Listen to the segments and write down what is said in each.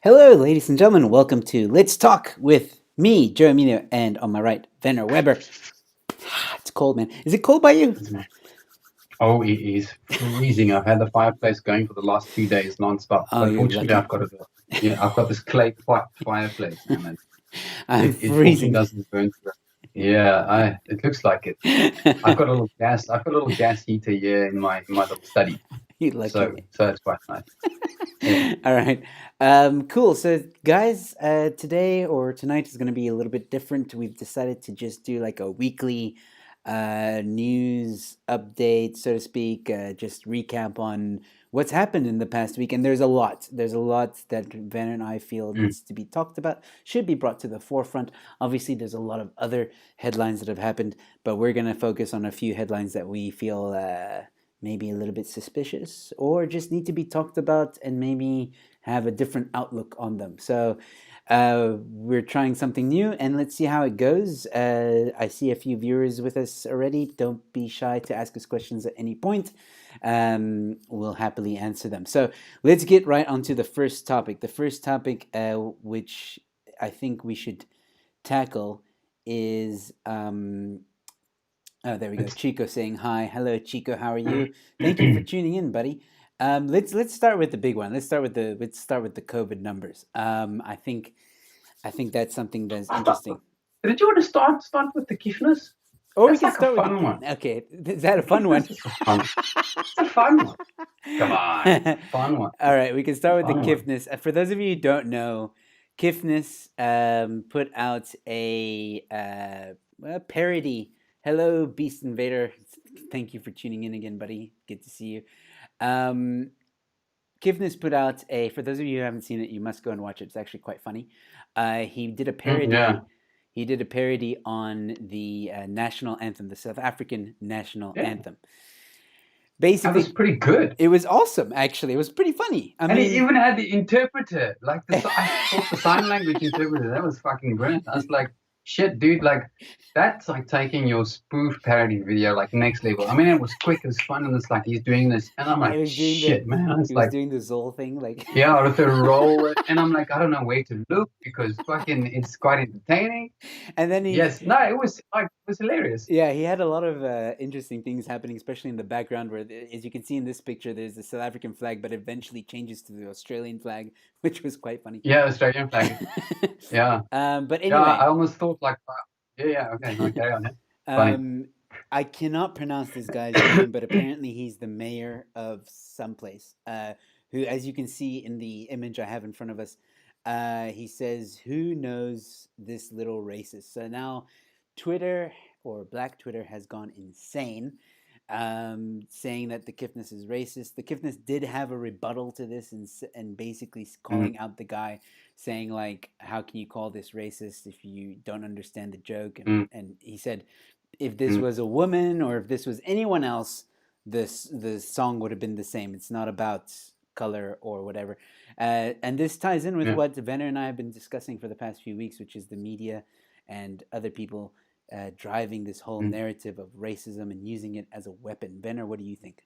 Hello, ladies and gentlemen. Welcome to Let's Talk with me, Joe Emilio, and on my right, Werner Weber. It's cold, man. Is it cold by you? Oh, it is freezing. I've had the fireplace going for the last 2 days nonstop. Oh, But you're fortunately, lucky. I've got this clay fireplace, and I'm it fortunately freezing. doesn't burn through. Yeah, it looks like it. I've got a little gas heater here in my little study, You lucky so man. it's quite nice. Yeah. All right. Cool. So, guys, today or tonight is going to be a little bit different. We've decided to just do like a weekly news update, so to speak, just recap on what's happened in the past week. And there's a lot. There's a lot that Van and I feel Mm. needs to be talked about, should be brought to the forefront. Obviously, there's a lot of other headlines that have happened, but we're going to focus on a few headlines that we feel maybe a little bit suspicious or just need to be talked about and maybe have a different outlook on them. So we're trying something new and let's see how it goes. I see a few viewers with us already. Don't be shy to ask us questions at any point. We'll happily answer them. So let's get right onto the first topic. The first topic, which I think we should tackle, is oh, there we go. It's Chico saying hi. Hello, Chico. How are you? Thank you for tuning in, buddy. Let's start with the big one. Let's start with the COVID numbers. I think that's something that's interesting. Did you want to start with the Kipnis? Or we That's can like a start with fun one. the. Okay, is that a fun one? Kipnis is a fun. It's a fun one. Come on, fun one. All right, we can start with the Fun one. Kipnis. For those of you who don't know, Kipnis put out a parody. Hello, Beast Invader. Thank you for tuning in again, buddy. Good to see you. Um, Kipnis put out a. For those of you who haven't seen it, you must go and watch it. It's actually quite funny. He did a Yeah, parody. He did a parody on the national anthem, the South African national yeah. anthem. That was Basically, pretty good. it was awesome. Actually, it was pretty funny. I And he mean, even had the interpreter, like I thought the sign language interpreter. That was fucking brilliant. I was like, shit, dude, like that's like taking your spoof parody video like next level. I mean, it was quick, it was fun, and it's like he's doing this, and I'm I like, was doing the shit, man. It's he was like, doing the Zol thing, like yeah, or if they roll it, and I'm like, I don't know where to look because fucking it's quite entertaining. and then Yes, no, it was like it was hilarious. yeah, he had a lot of interesting things happening, especially in the background, where, as you can see in this picture, there's the South African flag, but eventually changes to the Australian flag, which was quite funny. Yeah, Australian flag. Yeah, But yeah. I anyway, almost thought like, yeah, okay, no, carry on. Yeah. Funny. um, I cannot pronounce this guy's name, but apparently he's the mayor of someplace. Who, as you can see in the image I have in front of us, he says, "Who knows this little racist?" So now, Twitter or Black Twitter has gone insane, saying that the Kipnis is racist. The Kipnis did have a rebuttal to this and basically Mm, calling out the guy, saying like, "How can you call this racist if you don't understand the joke?" mm, And he said, if this mm, was a woman or if this was anyone else, the song would have been the same. It's not about color or whatever. And this ties in with yeah. what Venner and I have been discussing for the past few weeks, which is the media and other people driving this whole Mm. narrative of racism and using it as a weapon. Venner, what do you think?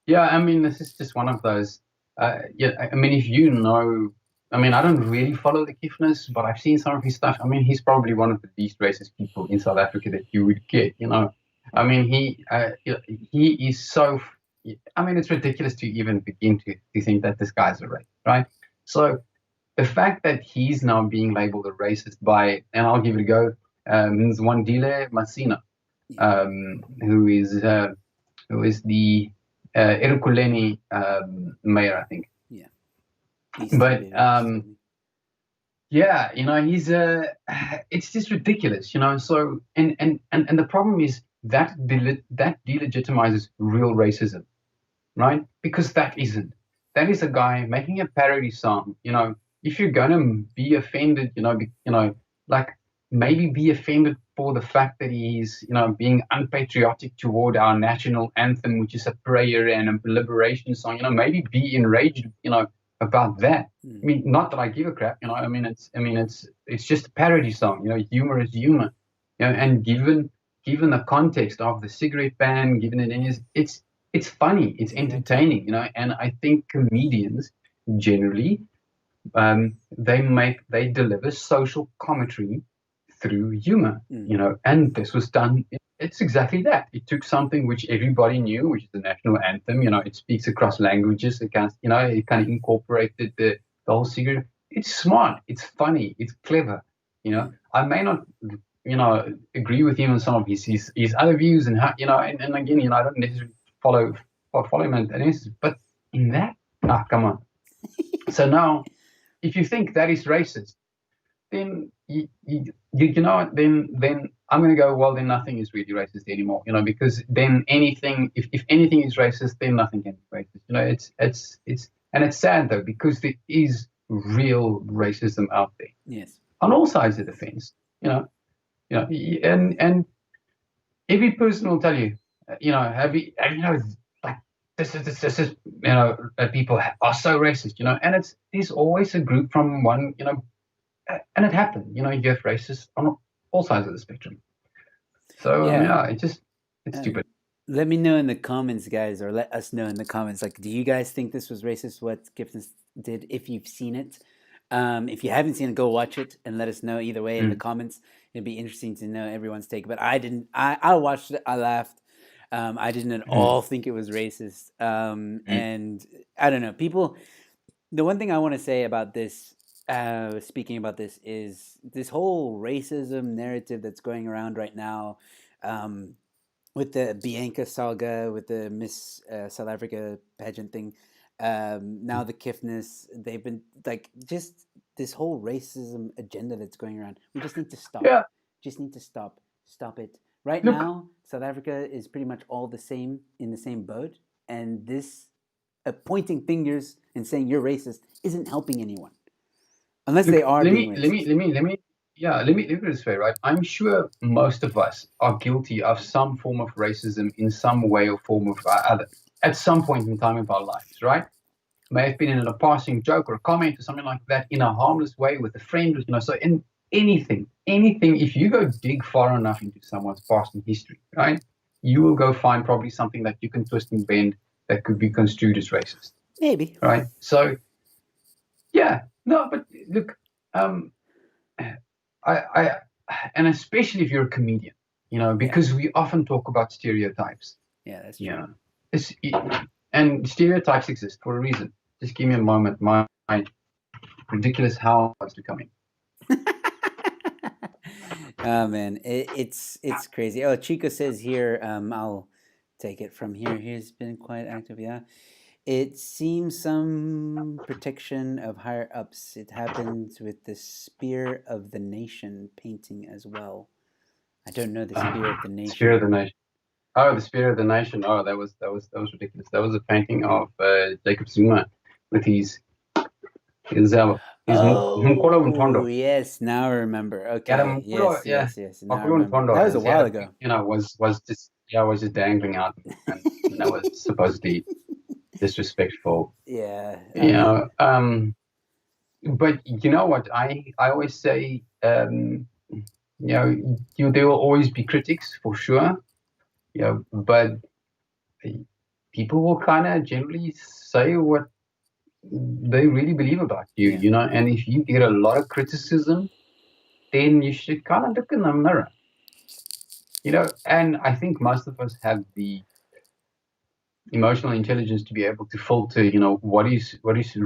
Yeah, I mean, this is just one of those. Yeah, I mean, if you know, I mean, I don't really follow the Kifnis, but I've seen some of his stuff. I mean, he's probably one of the least racist people in South Africa that you would get. I mean, he is so. I mean, it's ridiculous to even begin to think that this guy's a racist, right? So the fact that he's now being labeled a racist by, and I'll give it a go, Zwandile Masina, Yeah, who is the Erukuleni mayor, I think. yeah. East But Invader just told me. yeah, he's it's just ridiculous, So and the problem is that that delegitimizes real racism, right? Because that isn't. That is a guy making a parody song. If you're gonna be offended, like maybe be offended for the fact that he's, being unpatriotic toward our national anthem, which is a prayer and a liberation song. Maybe be enraged, about that. I Mm. mean, not that I give a crap. I mean, it's just a parody song. Humor is humor. And given the context of the cigarette ban, given it is, it's funny, it's Exactly. entertaining. And I think comedians generally They deliver social commentary through humor, and this was done. It's exactly that. It took something which everybody knew, which is the national anthem. It speaks across languages. It kind of incorporated the whole secret. It's smart. It's funny. It's clever. I may not, agree with him on some of his other views, and how, and again, I don't necessarily follow him in this, but in that, come on. So now, if you think that is racist, then then I'm going to go, well, then nothing is really racist anymore, because then if anything is racist, then nothing can be racist. And it's sad though, because there is real racism out there. Yes. On all sides of the fence, and every person will tell you, have you like this is people are so racist, and there's always a group from one, and it happened. You have racists on all sides of the spectrum. So it's stupid. Let me know in the comments, guys, or let us know in the comments. Like, do you guys think this was racist? What Kipnis did? If you've seen it, if you haven't seen it, go watch it and let us know. Either way, in the comments, it'd be interesting to know everyone's take. But I didn't. I watched it. I laughed. I didn't at all think it was racist. And I don't know. People. The one thing I want to say about this. Speaking about this is this whole racism narrative that's going around right now, with the Bianca saga, with the Miss South Africa pageant thing, now the Kipnis, they've been like just this whole racism agenda that's going around. We just need to stop. Yeah. Just need to stop. Stop it. Right now, South Africa is pretty much all the same, in the same boat, and this pointing fingers and saying you're racist isn't helping anyone. Unless they are being racist. Let me put it this way, right? I'm sure most of us are guilty of some form of racism in some way or form of other at some point in time of our lives, right? May have been in a passing joke or a comment or something like that, in a harmless way with a friend, so in anything, if you go dig far enough into someone's past and history, right, you will go find probably something that you can twist and bend that could be construed as racist. Maybe. Right? So, yeah. No, but look, and especially if you're a comedian, because we often talk about stereotypes. Yeah, that's true. And stereotypes exist for a reason. Just give me a moment. My ridiculous howl is becoming. Oh man, it's crazy. Oh, Chico says here, I'll take it from here. He's been quite active. Yeah. It seems some protection of higher ups. It happens with the Spear of the Nation painting as well. I don't know the Spear of the Nation. Spear of the Nation. Oh, the Spear of the Nation. Oh, that was ridiculous. That was a painting of Jacob Zuma with his Oh, yes, now I remember. Okay, yes. Now I remember. That was a while ago. Was just dangling out, and that was supposedly disrespectful. Yeah. But you know what? I always say, there will always be critics for sure. But people will kind of generally say what they really believe about you, and if you get a lot of criticism, then you should kind of look in the mirror, and I think most of us have the emotional intelligence to be able to filter, what is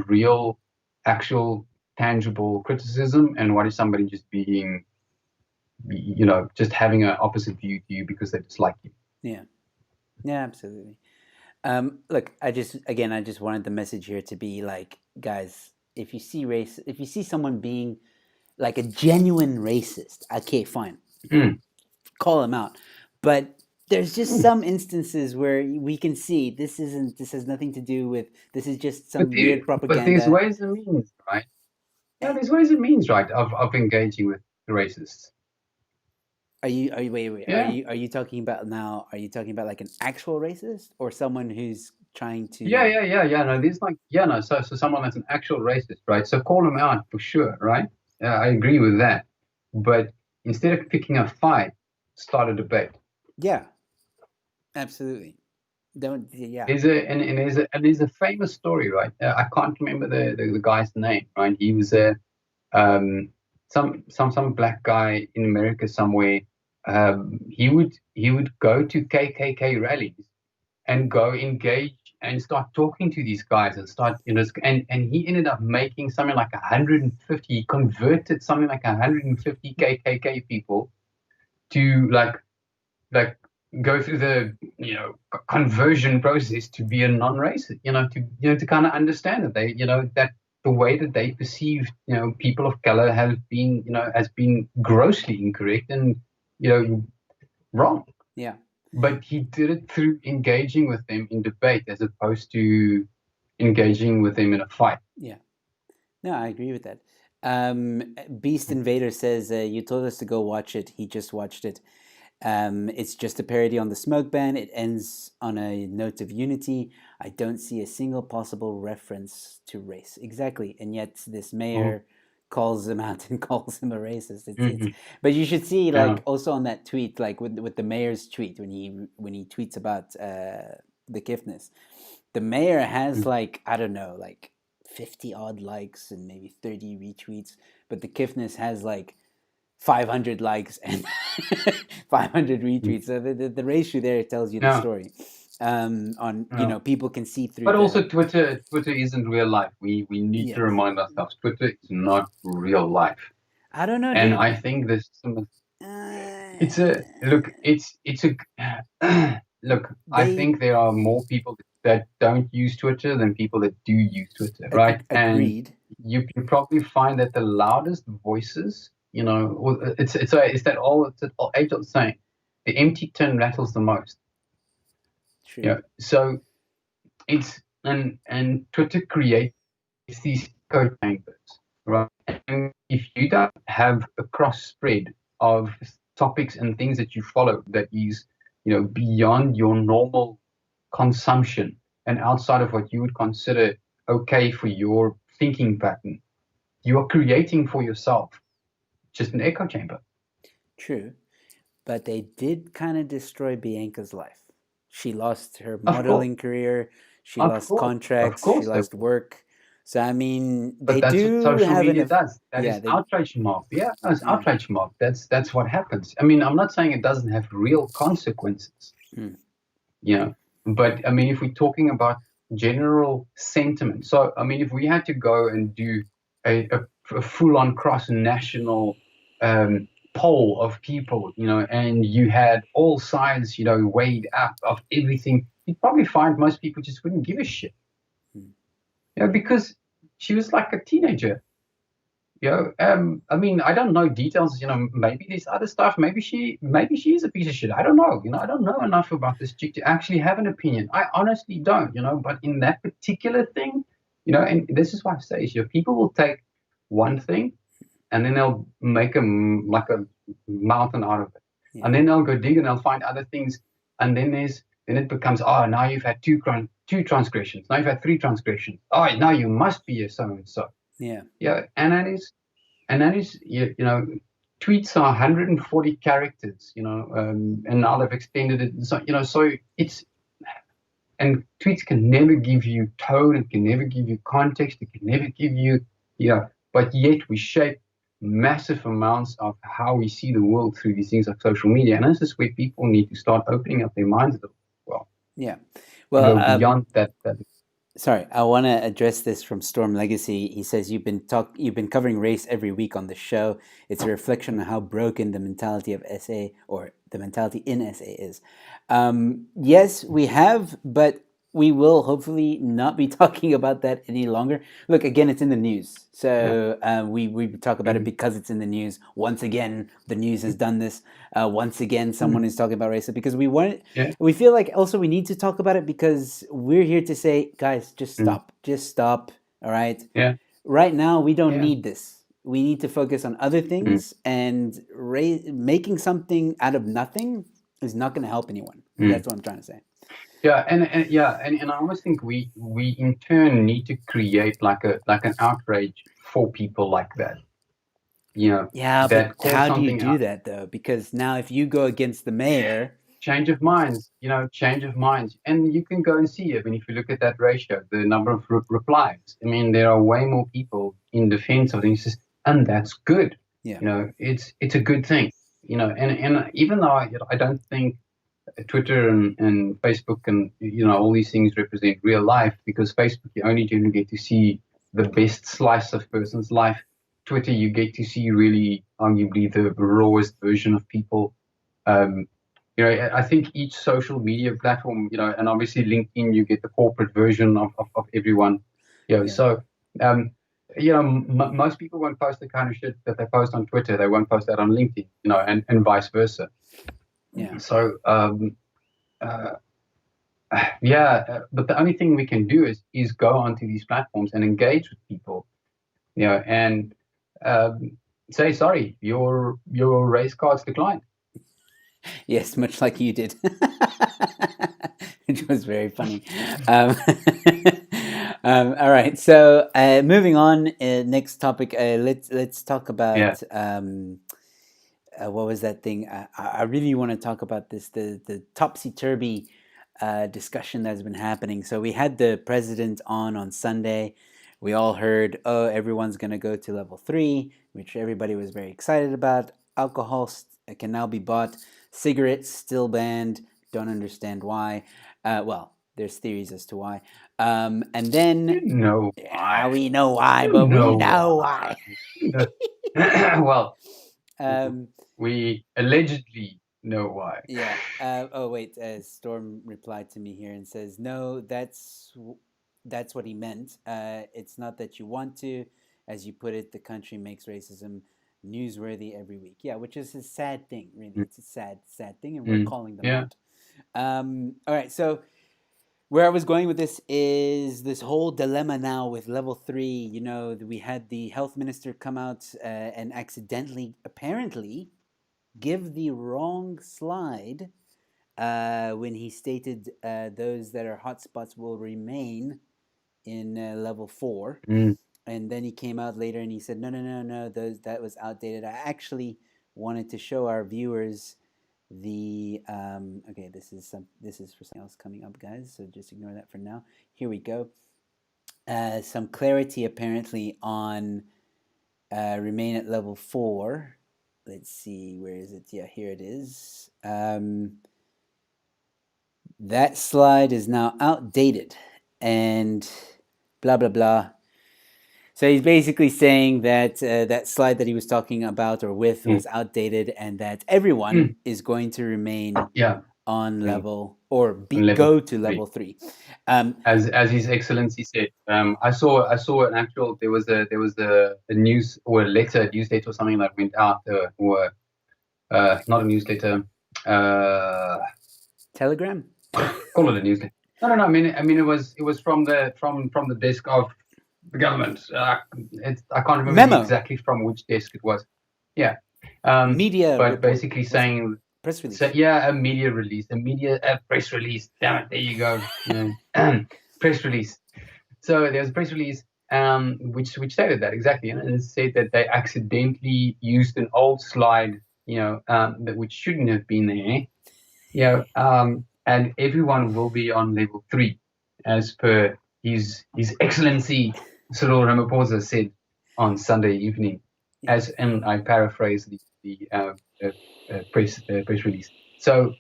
real, actual, tangible criticism, and what is somebody just being, just having an opposite view to you because they dislike you. Yeah, absolutely. Look, I just wanted the message here to be like, guys, if you see someone being like a genuine racist, okay, fine, call them out. But there's just some instances where we can see this has nothing to do with, this is just some weird propaganda. But there's ways and means, right? Yeah, there's ways and means, right, of engaging with the racists. Wait. Yeah. Are you talking about now? Are you talking about like an actual racist or someone who's trying to? Yeah. No, there's So someone that's an actual racist, right? So call them out for sure, right? I agree with that. But instead of picking a fight, start a debate. Yeah, absolutely. Don't, yeah. There's a and there's a famous story, right? I can't remember the guy's name, right? He was a um, some black guy in America somewhere. He would go to KKK rallies and go engage and start talking to these guys and start, and he ended up making something like 150. He converted something like 150 KKK people to like go through the conversion process to be a non-racist, to kind of understand that that the way that they perceive people of color have been has been grossly incorrect and wrong. Yeah. But he did it through engaging with them in debate as opposed to engaging with them in a fight. Yeah. No, I agree with that. Beast Invader says, you told us to go watch it. He just watched it. It's just a parody on the smoke ban. It ends on a note of unity. I don't see a single possible reference to race. Exactly. And yet this mayor calls him out and calls him a racist. It's Mm-hmm. but you should see, Yeah. like, also on that tweet, like with the mayor's tweet when he tweets about the Kipnis. The mayor has, like, I don't know, like 50 odd likes and maybe 30 retweets, but the Kipnis has like 500 likes and 500 retweets. So the ratio there tells you the No, story. On no. people can see through But the also Twitter isn't real life. We need to yes. remind ourselves Twitter is not real life. I don't know, And dude. I think there's some it's Uh, a look, it's a look, I they think there are more people that don't use Twitter than people that do use Twitter, right? And agreed. you probably find that the loudest voices, it's that age old saying, the empty tin rattles the most. True. So it's and Twitter creates these echo chambers, right? And if you don't have a cross spread of topics and things that you follow that is, beyond your normal consumption and outside of what you would consider okay for your thinking pattern, you are creating for yourself just an echo chamber. True. But they did kind of destroy Bianca's life. She lost her Of course, modeling career, she of lost course, of contracts, she course they lost will. work. So I mean, they But that's what do social have media enough. does. That Yeah, is they. outrage mob. Yeah, no, it's Yeah. outrage mob. That's what happens. I mean, I'm not saying it doesn't have real consequences, Mm, you know, but I mean, if we're talking about general sentiment, so I mean, if we had to go and do a full-on cross-national poll of people, and you had all sides, weighed up of everything, you'd probably find most people just wouldn't give a shit, mm. because she was like a teenager. I mean, I don't know details. Maybe there's other stuff. Maybe she is a piece of shit. I don't know. I don't know enough about this chick to actually have an opinion. I honestly don't. But in that particular thing, and this is why I say, people will take one thing and then they'll make like a mountain out of it, Yeah. and then they'll go dig and they'll find other things, and then it becomes, oh, now you've had two transgressions. Now you've had three transgressions. Oh, now you must be a so and so. Yeah. Yeah, and that is tweets are 140 characters, and now they've extended it. So it's and tweets can never give you tone, it can never give you context, it can never give you, but yet we shape massive amounts of how we see the world through these things of social media, and this is where people need to start opening up their minds a little. Well, Yeah. to Well, go beyond that. sorry, I want to address this from Storm Legacy. He says you've been covering race every week on the show. It's a reflection on how broken the mentality of SA or the mentality in SA is. Yes, we have, but we will hopefully not be talking about that any longer. Look, again, it's in the news, Yeah. so we talk about it Mhm. because it's in the news. Once again, the news has done this. Once again, someone Mhm. is talking about racism because Yeah. we feel like also we need to talk about it because we're here to say, guys, Mhm. just stop. All right, Yeah. right now we don't Yeah. need this. We need to focus on other Mhm. things, and making something out of nothing is not going to help anyone. Mhm. That's what I'm trying to say. Yeah, and I almost think we in turn need to create like an outrage for people like that. Yeah, but That call how do you something do out. that though? Because now if you go against the mayor, change of minds, change of minds. And you can go and see it. I mean, if you look at that ratio, the number of replies, I mean, there are way more people in defense of things, and that's good. Yeah. It's a good thing. And even though I don't think Twitter and Facebook and all these things represent real life, because Facebook you only generally get to see the best slice of person's life. Twitter you get to see really arguably the rawest version of people. Um, I think each social media platform, and obviously LinkedIn, you get the corporate version of everyone. Yeah. So most people won't post the kind of shit that they post on Twitter. They won't post that on LinkedIn, and vice versa. Yeah. So uh, but the only thing we can do is go onto these platforms and engage with people, and say sorry, your race card's declined. Yes, much like you did, which was very funny. Um, all right, so moving on. Next topic. Let's talk about what was that thing? I really want to talk about this the topsy turvy discussion that's been happening. So we had the president on Sunday. We all heard, oh, everyone's going to go to level 3, which everybody was very excited about. Alcohol can now be bought. Cigarettes still banned. Don't understand why. Well, there's theories as to why. And then Why? we know why, but we know why. Well, Um, we allegedly know why. Yeah. Oh wait. Storm replied to me here and says, "No, that's what he meant. It's not that you want to, as you put it. The country makes racism newsworthy every week. Yeah, which is a sad thing. Really, it's a sad thing, and we're calling them out. All right. So where I was going with this is this whole dilemma now with level 3. We had the health minister come out and accidentally, apparently, give the wrong slide when he stated those that are hotspots will remain in level 4. And then he came out later and he said, no, that was outdated. I actually wanted to show our viewers the okay, this is for something else coming up, guys, so just ignore that for now. Here we go. Some clarity apparently on remain at level 4. Let's see, where is it? Yeah, here it is. That slide is now outdated and blah, blah, blah. So he's basically saying that that slide that he was talking about or with was outdated, and that everyone is going to remain on level or go to level 3. As His Excellency said, I saw an actual. There was a news or a newsletter or something that went out, or not a newsletter. Telegram. Call it a newsletter. No. I mean, it was from the desk of the government. I can't remember exactly from which desk it was. Yeah. Media. But report. basically saying press release. A media release, a press release. Damn it! There you go. Press release. So there was a press release, which stated that exactly, and it said that they accidentally used an old slide, that which shouldn't have been there. And everyone will be on level 3, as per His Excellency Cyril Ramaphosa said on Sunday evening, and I paraphrase the press release. So,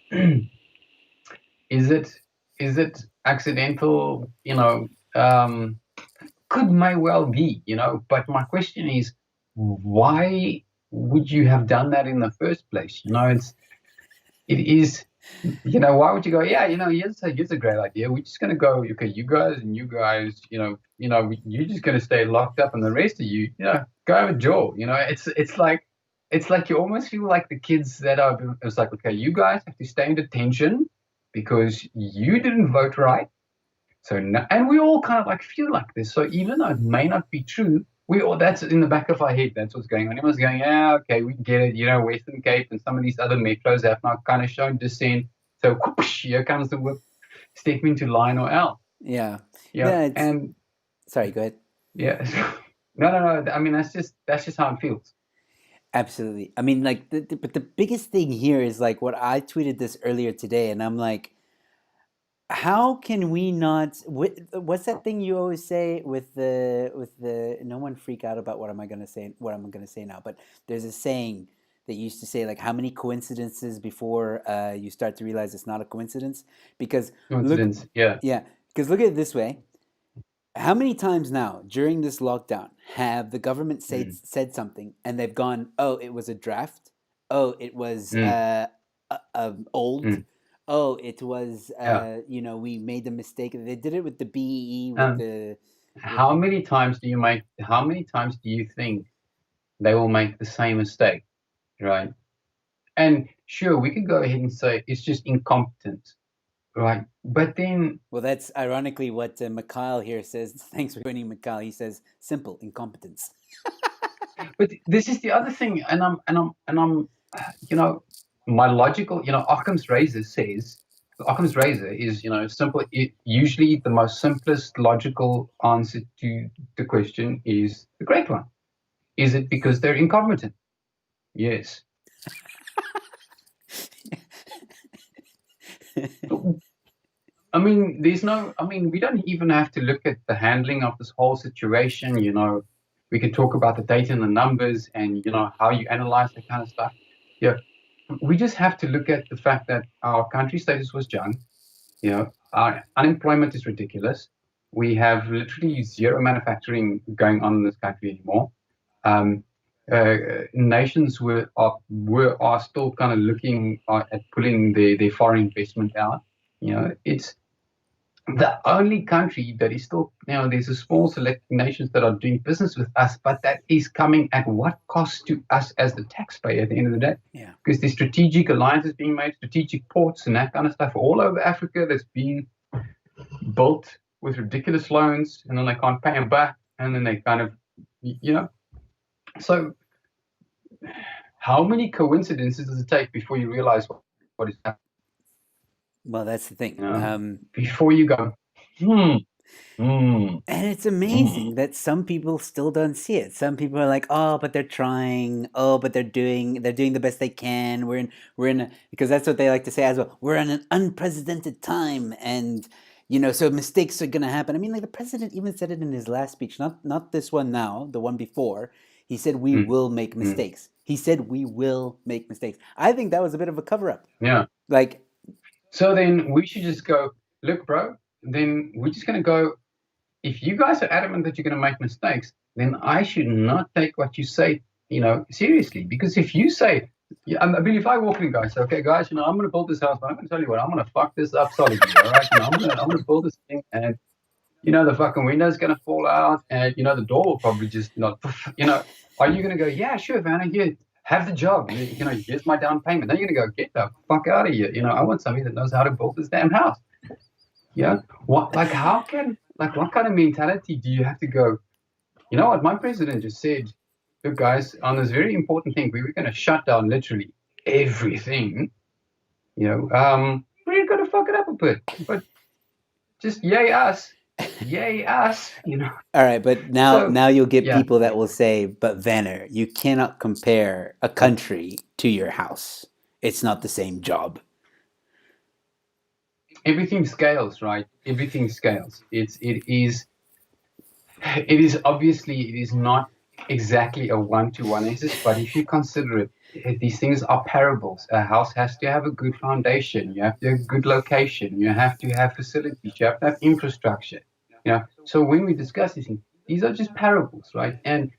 is it accidental? May well be, But my question is, why would you have done that in the first place? It is. Why would you go? Yeah, here's a great idea. We're just gonna go. Okay, you guys, you're just gonna stay locked up, and the rest of you, go have a jaw. It's like you almost feel like the kids that are. It's like, okay, you guys have to stay in detention because you didn't vote right. So and we all kind of like feel like this. So even though it may not be true, that's in the back of our head. That's what's going on. Everyone's going, yeah, okay, we get it. Western Cape and some of these other metros have now kind of shown dissent. So whoosh, here comes the whip. Step into line or out. Yeah. And sorry, go ahead. Yeah. No. I mean, that's just how it feels. Absolutely. I mean, like, but the biggest thing here is like what I tweeted this earlier today, and I'm like, how can we not? What's that thing you always say with the? No one freak out about what am I going to say? What I'm going to say now? But there's a saying that you used to say like, how many coincidences before you start to realize it's not a coincidence? Because look, Coincidence. Yeah. yeah, because look at it this way. How many times now during this lockdown have the government Mm, said something and they've gone, "Oh, it was a draft. Oh, it was mm, old. mm. Oh, it was Yeah. we made the mistake." They did it with the BEE with And the with how many times do you make? How many times do you think they will make the same mistake, right? And sure, we could go ahead and say it's just incompetence, right? But then, well, that's ironically what Mikhail here says. Thanks for joining, Mikhail. He says simple incompetence. but this is the other thing, and I'm, you know, my logical, Occam's razor says, Occam's razor is, simple. Usually, the most simplest logical answer to the question is the correct one. Is it because they're incompetent? Yes. I mean, we don't even have to look at the handling of this whole situation. We can talk about the data and the numbers and, how you analyze that kind of stuff. Yeah. We just have to look at the fact that our country status was junk. Our unemployment is ridiculous. We have literally zero manufacturing going on in this country anymore. Um, Nations are still kind of looking at pulling their foreign investment out. It's the only country that is still, there's a small select nations that are doing business with us, but that is coming at what cost to us as the taxpayer at the end of the day? Yeah. Because there's strategic alliances being made, strategic ports and that kind of stuff all over Africa that's being built with ridiculous loans, and then they can't pay them back, and then they kind of, you know. So, how many coincidences does it take before you realize what is happening? Well, that's the thing. Before you go, hmm, hmm, And it's hmm. amazing that some people still don't see it. Some people are like, "Oh, but they're trying. Oh, but they're doing the best they can. Because that's what they like to say as well. We're in an unprecedented time, and so mistakes are gonna happen." I mean, like the president even said it in his last speech, not this one now, the one before. He said, "We Mm, will make mm. mistakes." He said, "We will make mistakes." I think that was a bit of a cover up. Yeah. Like, So then we should just go, look, bro, then we're just going to go. If you guys are adamant that you're going to make mistakes, then I should not take what you say, seriously. Because if you say, yeah, I mean, if I walk in and go, say, okay, guys, I'm going to build this house, but I'm going to tell you what, I'm going to fuck this up solidly, all right? I'm going to build this thing, and the fucking window's going to fall out, and the door will probably just not, are you going to go, yeah, sure, Vanna, here, have the job, here's my down payment. Then you're going to go, get the fuck out of here. I want somebody that knows how to build this damn house. Yeah. What kind of mentality do you have to go, you know what, my president just said, look, guys, on this very important thing, we were going to shut down literally everything, we're going to fuck it up a bit, but just yay us. all right, but now So, now you'll get yeah, people that will say, "But Vanner, you cannot compare a country to your house. It's not the same job." everything scales, right? Everything scales. It is obviously, it is not exactly a one-to-one basis, but if you consider it, these things are parables. A house has to have a good foundation. You have to have a good location. You have to have facilities. You have to have infrastructure. So when we discuss these things, these are just parables, right? And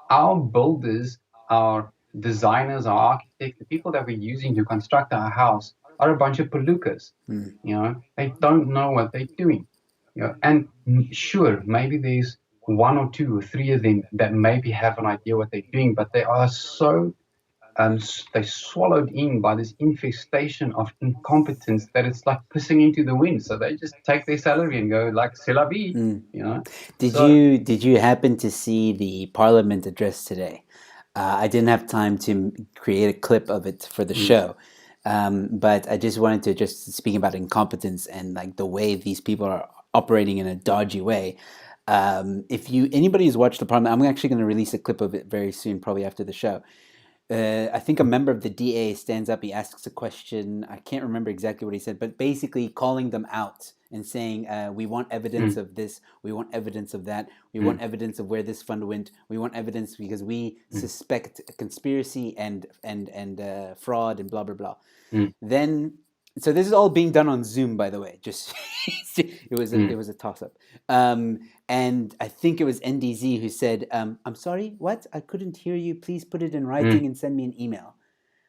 our builders, our designers, our architects, the people that we're using to construct our house are a bunch of palookas. Hmm. They don't know what they're doing. And sure, maybe there's one or two or three of them that maybe have an idea what they're doing, but they are so they swallowed in by this infestation of incompetence that it's like pissing into the wind. So they just take their salary and go like c'est la vie, Hmm. Did So you happen to see the Parliament address today? I didn't have time to create a clip of it for the mm, show, but I just wanted to just speak about incompetence and like the way these people are operating in a dodgy way. If anybody who's watched the Parliament, I'm actually going to release a clip of it very soon, probably after the show. I think a member of the DA stands up. He asks a question. I can't remember exactly what he said, but basically calling them out and saying, "We want evidence Mm, of this. We want evidence of that. We want mm, evidence of where this fund went. We want evidence because we mm, suspect conspiracy and fraud and blah blah blah." mm, Then, so this is all being done on Zoom, by the way. Just it mm, was a toss up. And I think it was NDZ who said, "I'm sorry, what? I couldn't hear you. Please put it in mm, writing and send me an email."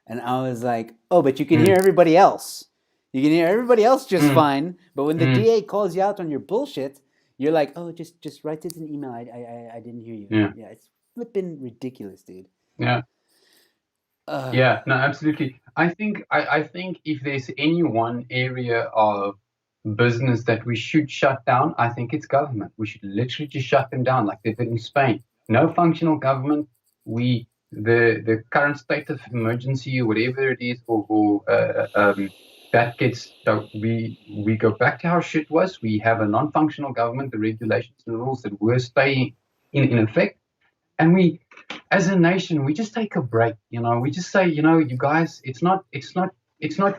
And I was like, "Oh, but you can hear mm, everybody else. You can hear everybody else just mm, fine. But when the mm. DA calls you out on your bullshit, you're like, oh, just write it in an email. I didn't hear you. Yeah, Yeah, it's flipping ridiculous, dude." yeah. Uh, Yeah, no, absolutely. I think if there's any one area of business that we should shut down, I think it's government. We should literally just shut them down like they did in Spain. No functional government. The current state of emergency or whatever it is, or that gets so we go back to how shit was. We have a non-functional government, the regulations and rules that were staying in effect, and we as a nation, we just take a break. We just say, you guys, it's not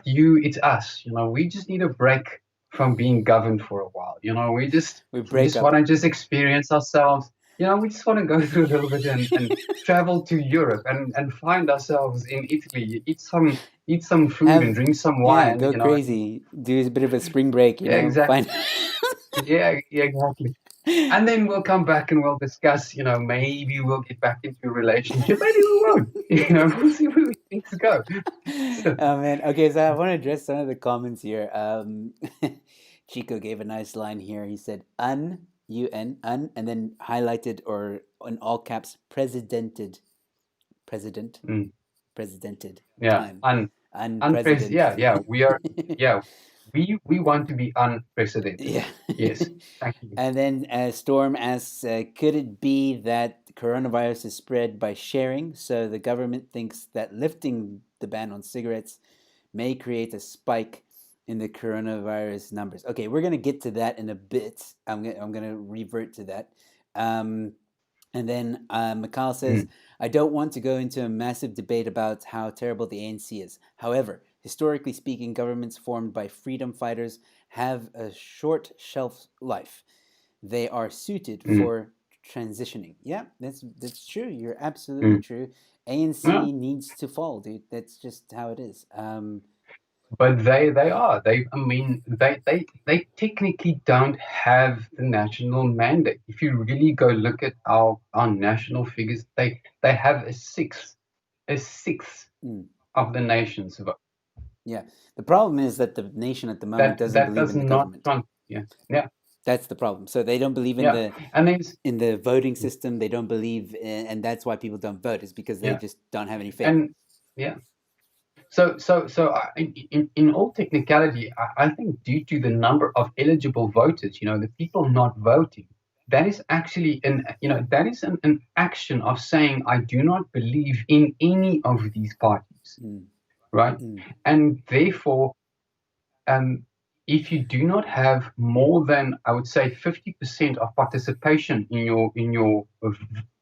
you, it's us. We just need a break from being governed for a while. we just we we break just up. want to just experience ourselves. We just want to go through a little bit and travel to Europe and find ourselves in Italy, eat some food and Have drink some Yeah, wine. go crazy. Do a bit of a spring break. Yeah, Find. exactly. Yeah, exactly. And then we'll come back and we'll discuss, maybe we'll get back into a relationship, maybe we won't. We'll see where things go. So, Oh man. Okay, so I want to address some of the comments here. Chico gave a nice line here. He said un, and then highlighted or in all caps presidented, president, mm, presidented yeah, time, yeah, unprecedented. we want to be unprecedented. Yeah. Yes, thank you. And then Storm asks, could it be that coronavirus is spread by sharing? So the government thinks that lifting the ban on cigarettes may create a spike in the coronavirus numbers. Okay, we're going to get to that in a bit. I'm gonna revert to that. Um, and then Mikhail says, Mm, I don't want to go into a massive debate about how terrible the ANC is. However, historically speaking, governments formed by freedom fighters have a short shelf life. They are suited mm, for transitioning. Yeah, that's true. You're absolutely mm. true. Yeah, ANC needs to fall, dude. That's just how it is. but they technically don't have the national mandate. If you really go look at our national figures, they have a sixth Mm, of the nation's vote. yeah. The problem is that the nation at the moment That doesn't that believe does in the not government. yeah, yeah, That's the problem. So they don't believe yeah. And there's in the voting system. They don't believe, and that's why people don't vote. Is because they yeah, just don't have any faith. and yeah. So in all technicality, I think due to the number of eligible voters, the people not voting, that is actually an action of saying I do not believe in any of these parties, Mm, right? mm, And therefore, um, if you do not have more than, I would say, 50% of participation in your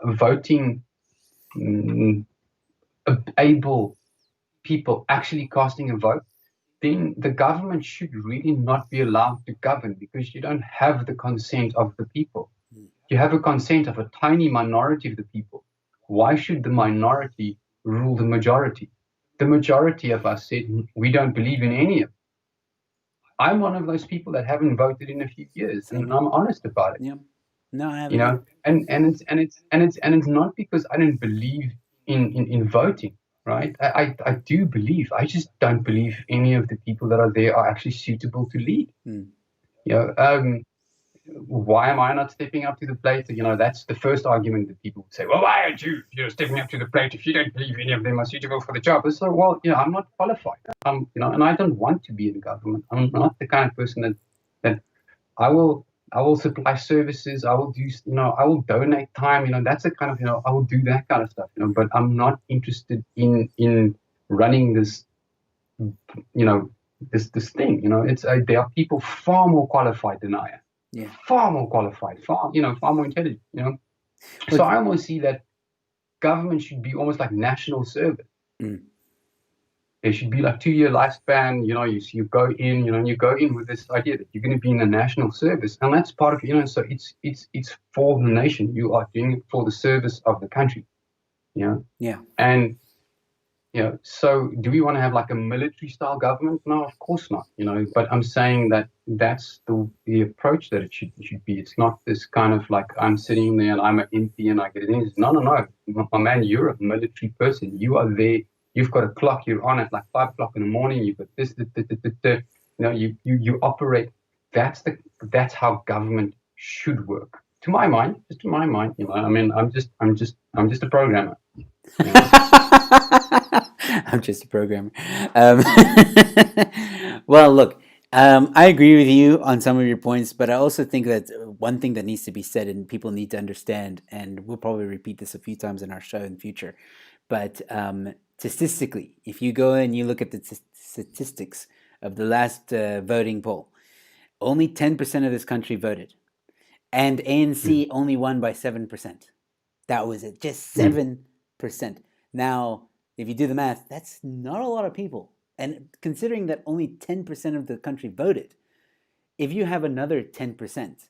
voting, mm, able people actually casting a vote, then the government should really not be allowed to govern because you don't have the consent of the people. mm. You have a consent of a tiny minority of the people. Why should the minority rule the majority? The majority of us said we don't believe in any of it. I'm one of those people that haven't voted in a few years, Same and here. I'm honest about it. Yeah. No, I You haven't either. know, and it's not because I don't believe in voting, right? I do believe. I just don't believe any of the people that are there are actually suitable to lead. Mm. You know, why am I not stepping up to the plate? That's the first argument that people say. Well, why aren't you stepping up to the plate if you don't believe any of them are suitable for the job? So, well, I'm not qualified. And I don't want to be in government. I'm not the kind of person that I will supply services. I will do, I will donate time. That's the kind of, I will do that kind of stuff. But I'm not interested in running this, this thing. There are people far more qualified than I am, Yeah. far more qualified, far more intelligent. So Look. I almost see that. government should be almost like national service. Mm. There should be like 2 year lifespan. You go in, and you go in with this idea that you're going to be in the national service, and that's part of So it's for the nation. You are doing it for the service of the country. Yeah. And so do we want to have like a military style government? No, of course not. But I'm saying that that's the approach that it should be. It's not this kind of like I'm sitting there and I'm an MP and I get it in. No, no, no, my man, you're a military person. You are there. You've got a clock. You're on at like 5 o'clock in the morning. You've got this, this, this, this, this, this. You operate. That's how government should work. To my mind, just to my mind. I mean, I'm just a programmer. I'm just a programmer. Um, well, look, I agree with you on some of your points, but I also think that one thing that needs to be said and people need to understand, and we'll probably repeat this a few times in our show in the future, but statistically, if you go and you look at the statistics of the last voting poll, only 10% of this country voted, and ANC only won by 7%. That was it, just 7%. Now, if you do the math, that's not a lot of people. And considering that only 10% of the country voted, if you have another 10%,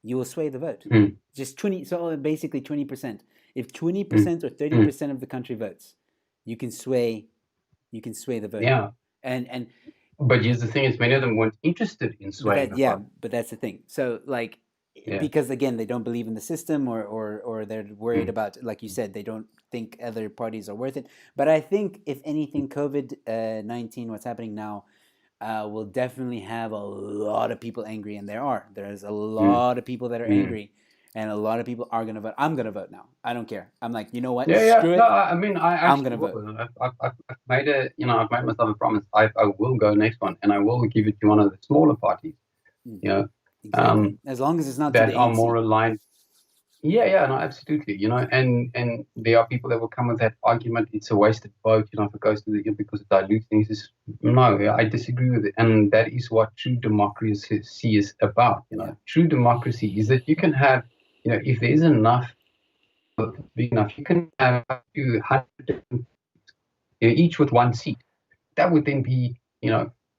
you will sway the vote. Just 20, so basically 20%. If 20% or 30% of the country votes, you can sway the vote. Yeah. And But here's the thing: is many of them weren't interested in swaying the vote. but that's the thing. So because again they don't believe in the system or they're worried about, like you said, they don't think other parties are worth it. But I think if anything, COVID-19, what's happening now, will definitely have a lot of people angry, and there's a lot of people that are angry, and a lot of people are gonna vote. I'm gonna vote now. I don't care. I'm like, you know what? Screw it. No, I mean, I'm gonna vote. I've made myself a promise. I will go next one, and I will give it to one of the smaller parties. Exactly. As long as it's not that to the are ANC. more aligned. Yeah, no, absolutely. And there are people that will come with that argument. It's a wasted vote, if it goes to because it dilutes things. No, I disagree with it, and that is what true democracy is about. True democracy is that you can have, if there is enough, big enough, you can have up to 100 different, each with one seat. That would then be,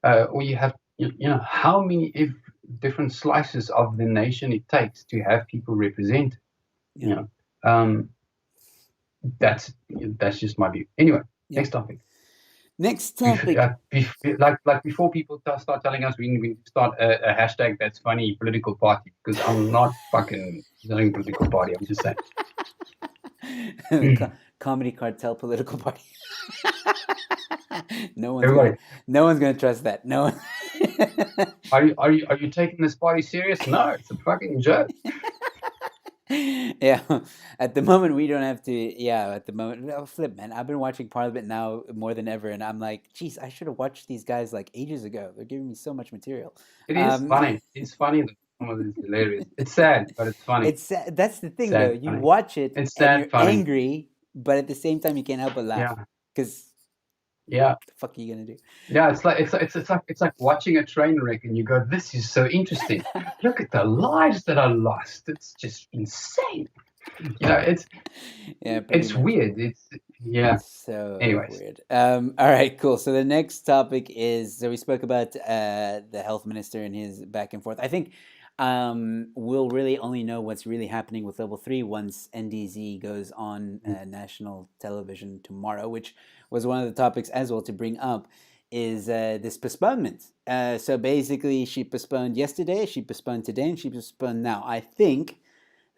or you have, how many different slices of the nation it takes to have people represented. That's just my view. Anyway, next topic. Next topic. Like before people start telling us we need to start a hashtag that's funny political party, because I'm not fucking selling political party. I'm just saying. Comedy cartel political party. No one's gonna trust that. No one. Are you taking this party serious? No, it's a fucking joke. Yeah, at the moment we don't have to. Yeah, at the moment, flip, man. I've been watching Parliament now more than ever, and I'm like, geez, I should have watched these guys like ages ago. They're giving me so much material. It is funny. It's funny. Some of it's hilarious. It's sad, but it's funny. That's the thing, sad, though. You funny. watch it it's sad, and you're funny. angry, but at the same time you can't help but laugh. Because what the fuck are you gonna do? Yeah, it's like watching a train wreck and you go, this is so interesting. Look at the lives that are lost. It's just insane. It's weird. It's so anyways. Weird. All right, cool. So the next topic is, so we spoke about the health minister and his back and forth. I think we'll really only know what's really happening with level 3 once NDZ goes on national television tomorrow, which was one of the topics as well to bring up, is this postponement. So basically she postponed yesterday, she postponed today, and she postponed now. I think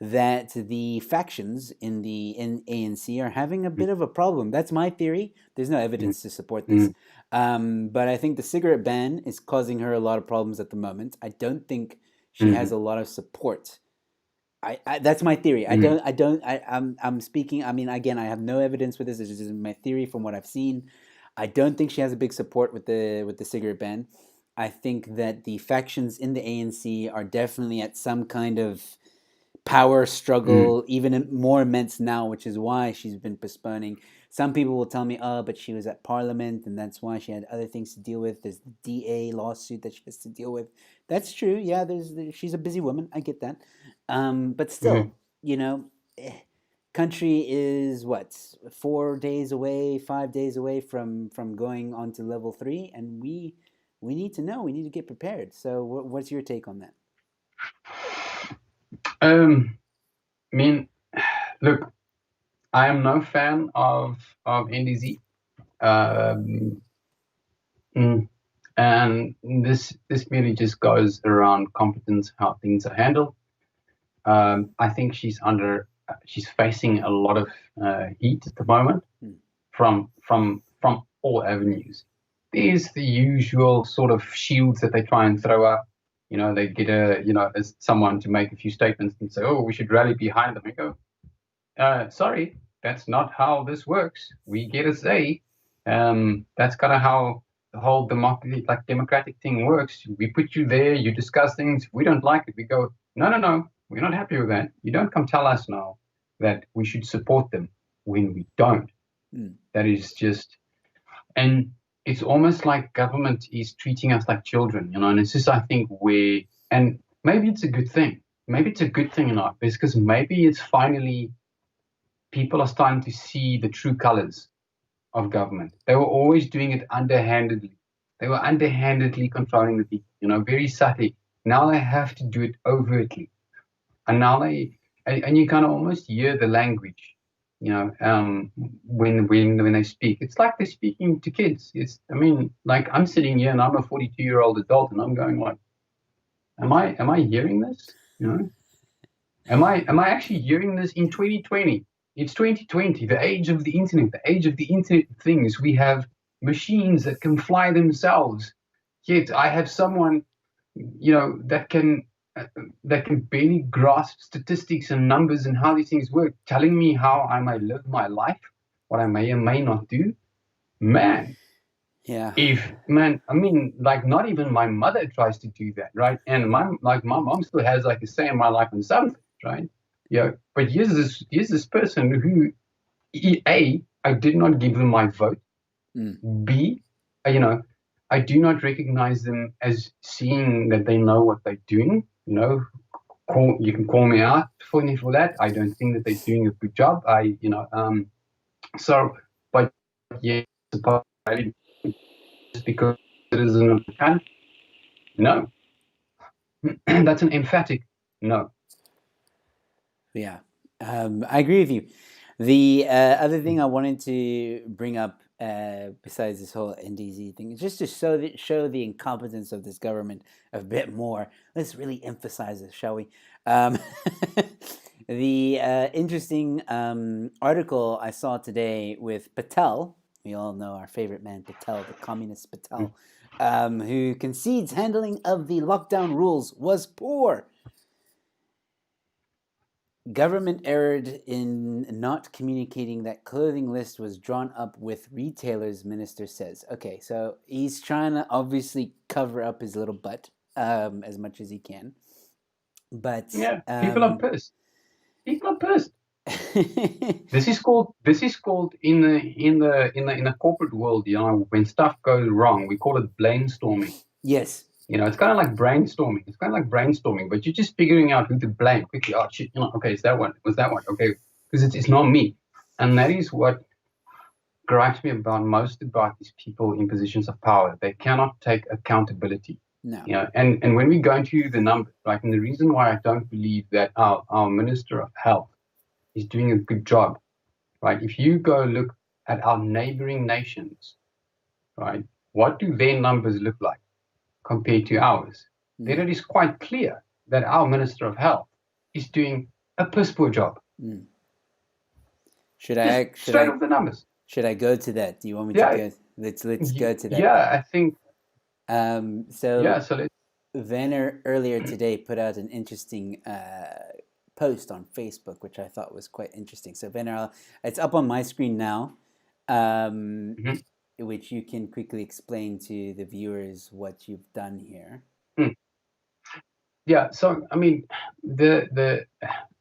that the factions in ANC are having a bit of a problem. That's my theory. There's no evidence to support this. But I think the cigarette ban is causing her a lot of problems at the moment. I don't think she has a lot of support. That's my theory. I'm speaking, I mean, again, I have no evidence with this. This is my theory from what I've seen. I don't think she has a big support with the cigarette ban. I think that the factions in the ANC are definitely at some kind of power struggle, even more immense now, which is why she's been postponing. Some people will tell me, oh, but she was at Parliament and that's why she had other things to deal with. There's the DA lawsuit that she has to deal with. That's true. Yeah, she's a busy woman. I get that. But still, country is what, 4 days away, 5 days away from going on to level 3, and we need to know. We need to get prepared. So, what's your take on that? I mean, look, I am no fan of NDZ. Um, and this merely just goes around competence, how things are handled. I think she's facing a lot of heat at the moment from all avenues. There's the usual sort of shields that they try and throw up. They get as someone to make a few statements and say, "Oh, we should rally behind them." I go, sorry, that's not how this works. We get a say. That's kind of how the whole democratic thing works. We put you there, you discuss things. If we don't like it, we go, no, no, no, we're not happy with that. You don't come tell us now that we should support them when we don't. That is just, and it's almost like government is treating us like children, and it's just, I think, and maybe it's a good thing. Maybe it's a good thing enough, because maybe it's finally people are starting to see the true colors of government. They were always doing it underhandedly. They were underhandedly controlling the people, very subtly. Now they have to do it overtly. And now and you kind of almost hear the language, when they speak. It's like they're speaking to kids. Like I'm sitting here and I'm a 42-year-old adult and I'm going like, am I hearing this? Am I actually hearing this in 2020? It's 2020, the age of the internet, the age of the internet things. We have machines that can fly themselves. Yet I have someone, that can barely grasp statistics and numbers and how these things work, telling me how I may live my life, what I may or may not do. Man. Yeah. Like not even my mother tries to do that, right? And my mom still has like a say in my life on something, right? But here's this person who, A, I did not give them my vote. B, I do not recognize them as seeing that they know what they're doing. You can call me out for that. I don't think that they're doing a good job. But yeah, just because citizen of the country, no. That's an emphatic no. Yeah, I agree with you. The other thing I wanted to bring up, besides this whole NDZ thing, is just to show the incompetence of this government a bit more. Let's really emphasize this, shall we? The interesting article I saw today with Patel. We all know our favorite man, Patel, the communist Patel, who concedes handling of the lockdown rules was poor. Government erred in not communicating that clothing list was drawn up with retailers, minister says. Okay, so he's trying to obviously cover up his little butt as much as he can. But yeah, people are pissed. People are pissed. This is called in the corporate world, when stuff goes wrong, we call it brainstorming. Yes. It's kind of like brainstorming. But you're just figuring out who to blame quickly. Oh shit, okay, it's that one. It was that one. Okay, because it's not me, and that is what gripes me most about these people in positions of power. They cannot take accountability. No. And when we go into the numbers, right, and the reason why I don't believe that our Minister of Health is doing a good job, right? If you go look at our neighboring nations, right, what do their numbers look like compared to ours? Then it is quite clear that our Minister of Health is doing a piss poor job. Should I straight off the numbers? Should I go to that? Do you want me to go? Let's go to that. Yeah, I think. So Werner earlier today put out an interesting post on Facebook, which I thought was quite interesting. So Werner, it's up on my screen now, which you can quickly explain to the viewers what you've done here. Yeah, so the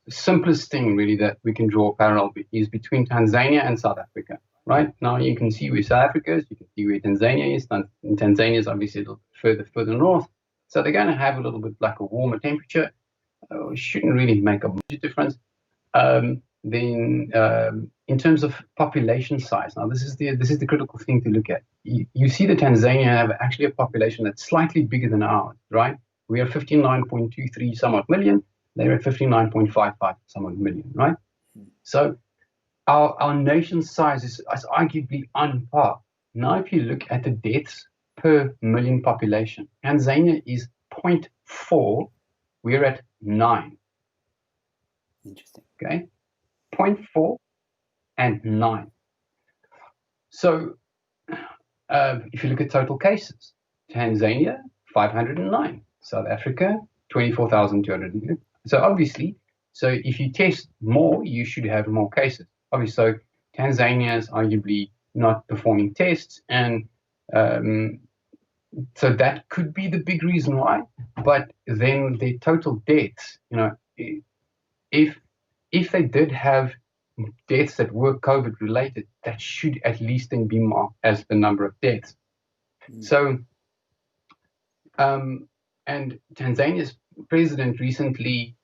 simplest thing really that we can draw a parallel is between Tanzania and South Africa. Right now, you can see where South Africa is. You can see where Tanzania is. And Tanzania is obviously a little further north. So they're going to have a little bit like a warmer temperature. Shouldn't really make a much difference. then in terms of population size, now this is the critical thing to look at. You see that Tanzania have actually a population that's slightly bigger than ours, right? We are 59.23 somewhat million. They're at 59.55 somewhat million, right? So our nation size is arguably on par. Now, if you look at the deaths per million population, Tanzania is 0.4. We're at 9. Interesting. Okay, 0.4 and 9. So if you look at total cases, Tanzania 509, South Africa 24,200. So obviously, so if you test more, you should have more cases. Obviously, so Tanzania is arguably not performing tests, and so that could be the big reason why. But then the total deaths, if they did have deaths that were COVID related, that should at least then be marked as the number of deaths. So, and Tanzania's president recently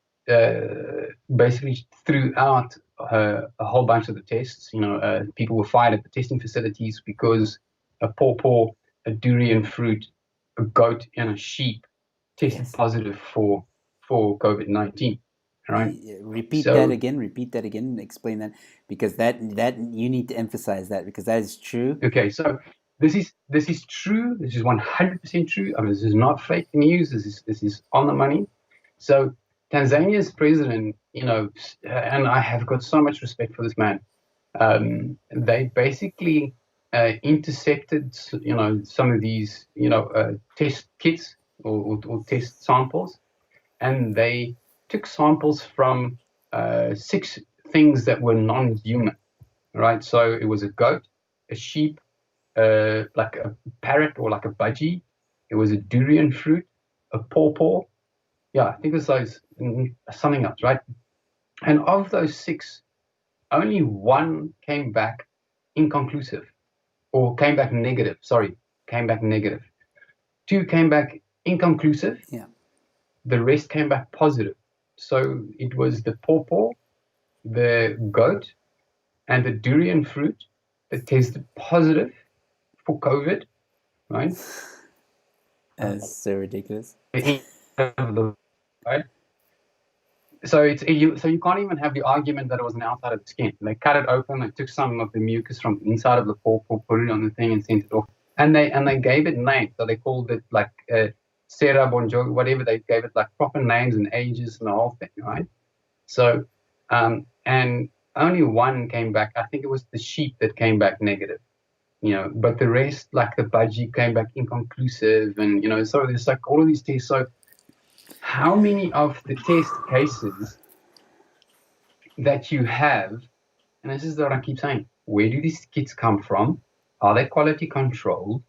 basically threw out a whole bunch of the tests. People were fired at the testing facilities because a pawpaw, a durian fruit, a goat, and a sheep tested positive for COVID-19. Right. Repeat that again. Explain that, because that you need to emphasize that, because that is true. Okay, so this is true. This is 100% true. I mean, this is not fake news. This is on the money. So Tanzania's president, and I have got so much respect for this man. They basically intercepted, some of these, test kits or test samples, and they took samples from 6 things that were non-human, right? So it was a goat, a sheep, like a parrot or like a budgie. It was a durian fruit, a pawpaw. Yeah, I think it was those, something else, right? And of those 6, only 1 came back inconclusive, or came back negative. Sorry, came back negative. 2 came back inconclusive. Yeah. The rest came back positive. So it was the pawpaw, the goat, and the durian fruit that tested positive for COVID, right? That's so ridiculous. Right? So you can't even have the argument that it was an outside of the skin. They cut it open, they took some of the mucus from the inside of the pawpaw, put it on the thing, and sent it off. And they gave it names. So they called it like Sarah Bonjour, whatever. They gave it like proper names and ages and the whole thing, right? So and only 1 came back. I think it was the sheep that came back negative. But the rest, like the budgie, came back inconclusive, and so there's like all of these tests. So how many of the test cases that you have, and this is what I keep saying, where do these kits come from? Are they quality controlled?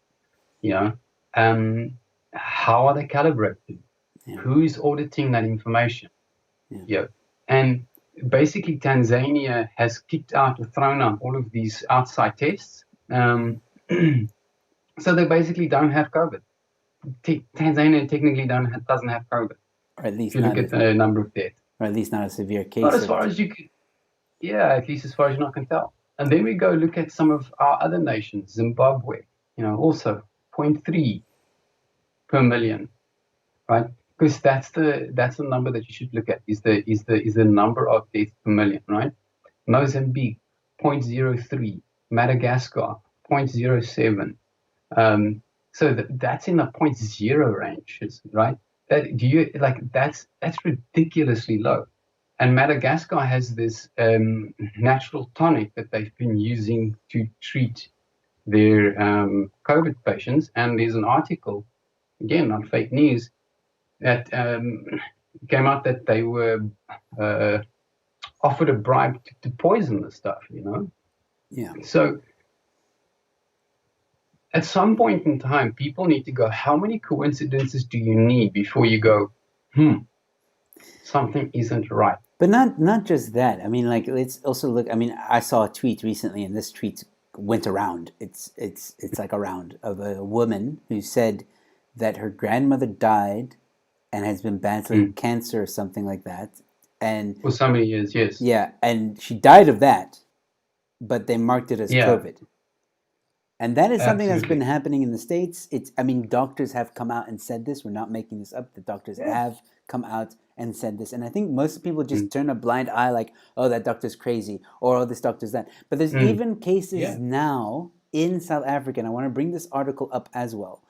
How are they calibrated? Yeah. Who is auditing that information? And basically Tanzania has kicked out or thrown out all of these outside tests. So they basically don't have COVID. Tanzania technically doesn't have COVID. Or at least if you look at the number of deaths. Or at least not a severe case. Not as far as you could. Yeah, at least as far as you can tell. And then we go look at some of our other nations. Zimbabwe, also 0.3 per million, right? Because that's the number that you should look at. Is the number of deaths per million, right? Mozambique 0.03, Madagascar 0.07. So that's in the 0.0 range, right? That's ridiculously low. And Madagascar has this natural tonic that they've been using to treat their COVID patients. And there's an article, again, not fake news, that came out that they were offered a bribe to poison the stuff, Yeah. So at some point in time, people need to go, how many coincidences do you need before you go, something isn't right? But not just that. I mean, let's also look. I mean, I saw a tweet recently, and this tweet went around. It's like around, of a woman who said that her grandmother died and has been battling cancer or something like that, And For so many years, yes. yeah, and she died of that, but they marked it as Yeah, COVID. And that is something that's been absolutely. happening in the States. I mean, doctors have come out and said this. We're not making this up. The doctors Yeah. have come out and said this. And I think most people just Mm, turn a blind eye like, oh, that doctor's crazy, or oh, this doctor's that. But there's mm, even cases yeah. now in South Africa, and I want to bring this article up as well.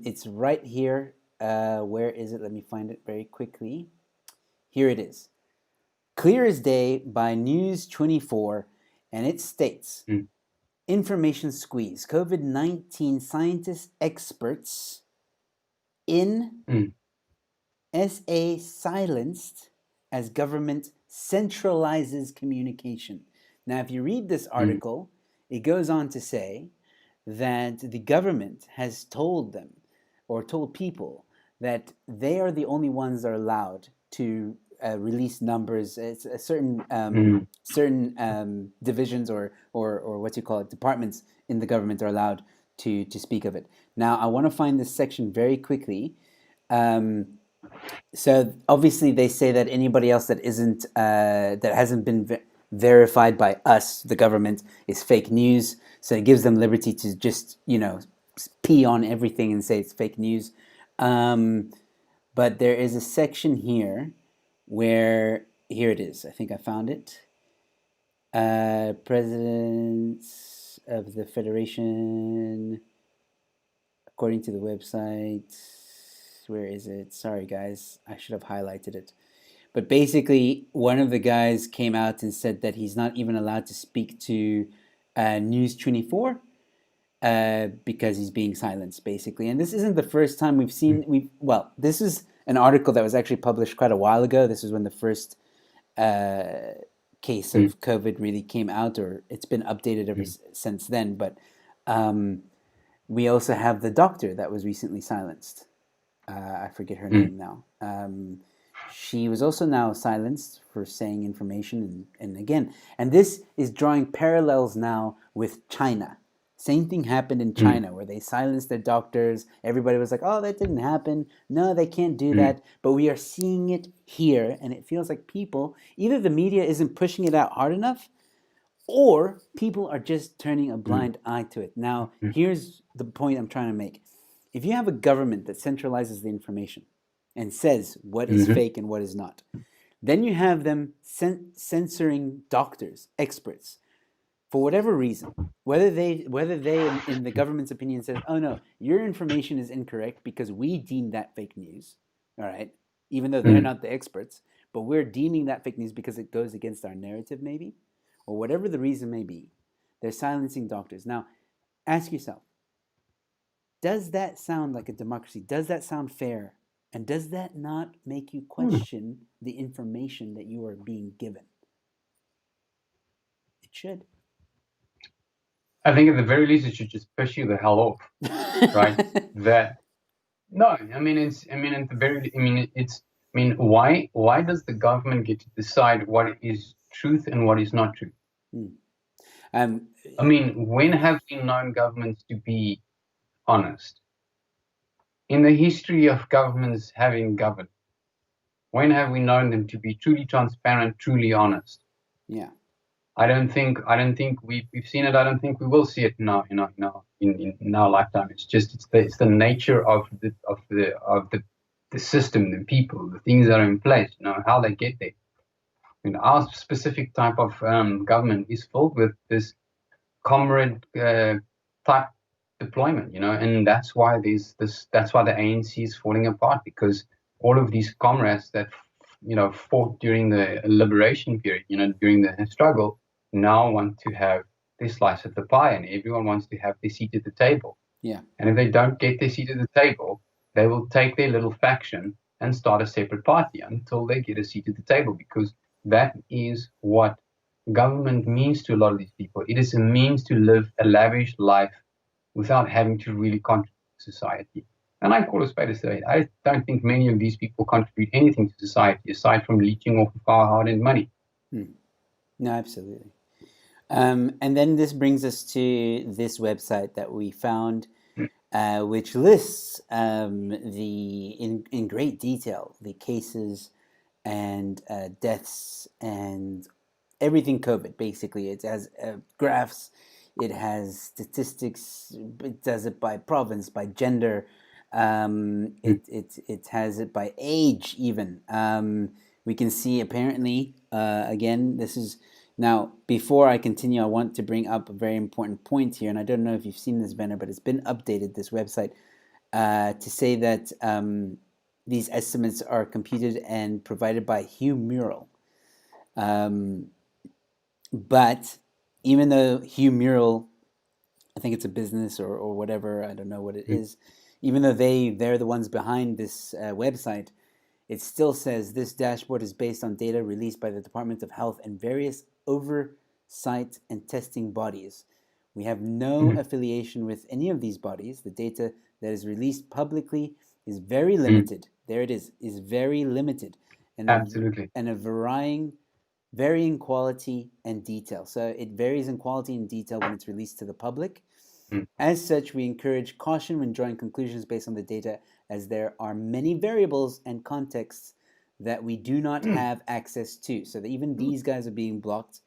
It's right here. Where is it? Let me find it very quickly. Here it is. Clear as Day by News 24, and it states Mm, information squeeze. COVID-19 scientists, experts in mm, SA silenced as government centralizes communication. Now, if you read this mm, article, it goes on to say that the government has told them or told people that they are the only ones that are allowed to release numbers. It's a mm, divisions or what you call it, departments in the government are allowed to speak of it. Now, I want to find this section very quickly. Um, so obviously they say that anybody else that isn't that hasn't been verified by us, the government, is fake news. So it gives them liberty to just pee on everything and say it's fake news. Um, but there is a section here where here it is. I think I found it. Presidents of the Federation, according to the website. Where is it? Sorry, guys. I should have highlighted it. But basically, one of the guys came out and said that he's not even allowed to speak to News 24 because he's being silenced, basically. And this isn't the first time we've mm, seen. This is an article that was actually published quite a while ago. This is when the first case mm, of COVID really came out, or it's been updated ever mm, since then. But we also have the doctor that was recently silenced. I forget her mm, name now. She was also now silenced for saying information, and again, and this is drawing parallels now with China. Same thing happened in mm, China where they silenced their doctors. Everybody was like, oh, that didn't happen. No, they can't do mm, that. But we are seeing it here, and it feels like people, either the media isn't pushing it out hard enough, or people are just turning a mm, blind eye to it. Now, mm, here's the point I'm trying to make. If you have a government that centralizes the information and says what is mhm, fake and what is not, then you have them censoring doctors, experts, for whatever reason. Whether they in the government's opinion says, oh no, your information is incorrect because we deem that fake news, all right, even though they're mm. not the experts, but we're deeming that fake news because it goes against our narrative, maybe, or whatever the reason may be, they're silencing doctors. Now, ask yourself, does that sound like a democracy? Does that sound fair? And does that not make you question the information that you are being given? It should. I think at the very least it should just push you the hell off, right? That no, I mean I mean at the very I mean it's I mean why does the government get to decide what is truth and what is not truth? Hmm. um, I mean, when have we known governments to be honest? In the history of governments having governed, when have we known them to be truly transparent, truly honest? yeah. I don't think we've seen it. I don't think we will see it now, in our lifetime. It's the nature of the system, the people, the things that are in place, how they get there. I mean, our specific type of government is filled with this comrade type deployment, and that's why that's why the ANC is falling apart, because all of these comrades that fought during the liberation period, during the struggle, now want to have their slice of the pie, and everyone wants to have their seat at the table. Yeah. And if they don't get their seat at the table, they will take their little faction and start a separate party until they get a seat at the table, because that is what government means to a lot of these people. It is a means to live a lavish life without having to really contribute to society. And I call a spade a spade. I don't think many of these people contribute anything to society aside from leeching off of our hard-earned money. Hmm. No, absolutely. And then this brings us to this website that we found, which lists in great detail the cases and deaths and everything COVID. Basically, it has graphs, it has statistics. It does it by province, by gender. It has it by age even. We can see apparently again. This is now before I continue. I want to bring up a very important point here, and I don't know if you've seen this, Werner, but it's been updated. This website to say that these estimates are computed and provided by Hugh Mural. But even though Hugh Mural, I think it's a business or whatever, I don't know what it is, even though they're the ones behind this website, it still says this dashboard is based on data released by the Department of Health and various oversight and testing bodies. We have no affiliation with any of these bodies. The data that is released publicly is very limited. There it is very limited, and Absolutely. a varying quality and detail. So it varies in quality and detail when it's released to the public. As such, we encourage caution when drawing conclusions based on the data, as there are many variables and contexts that we do not have access to. So that even these guys are being blocked.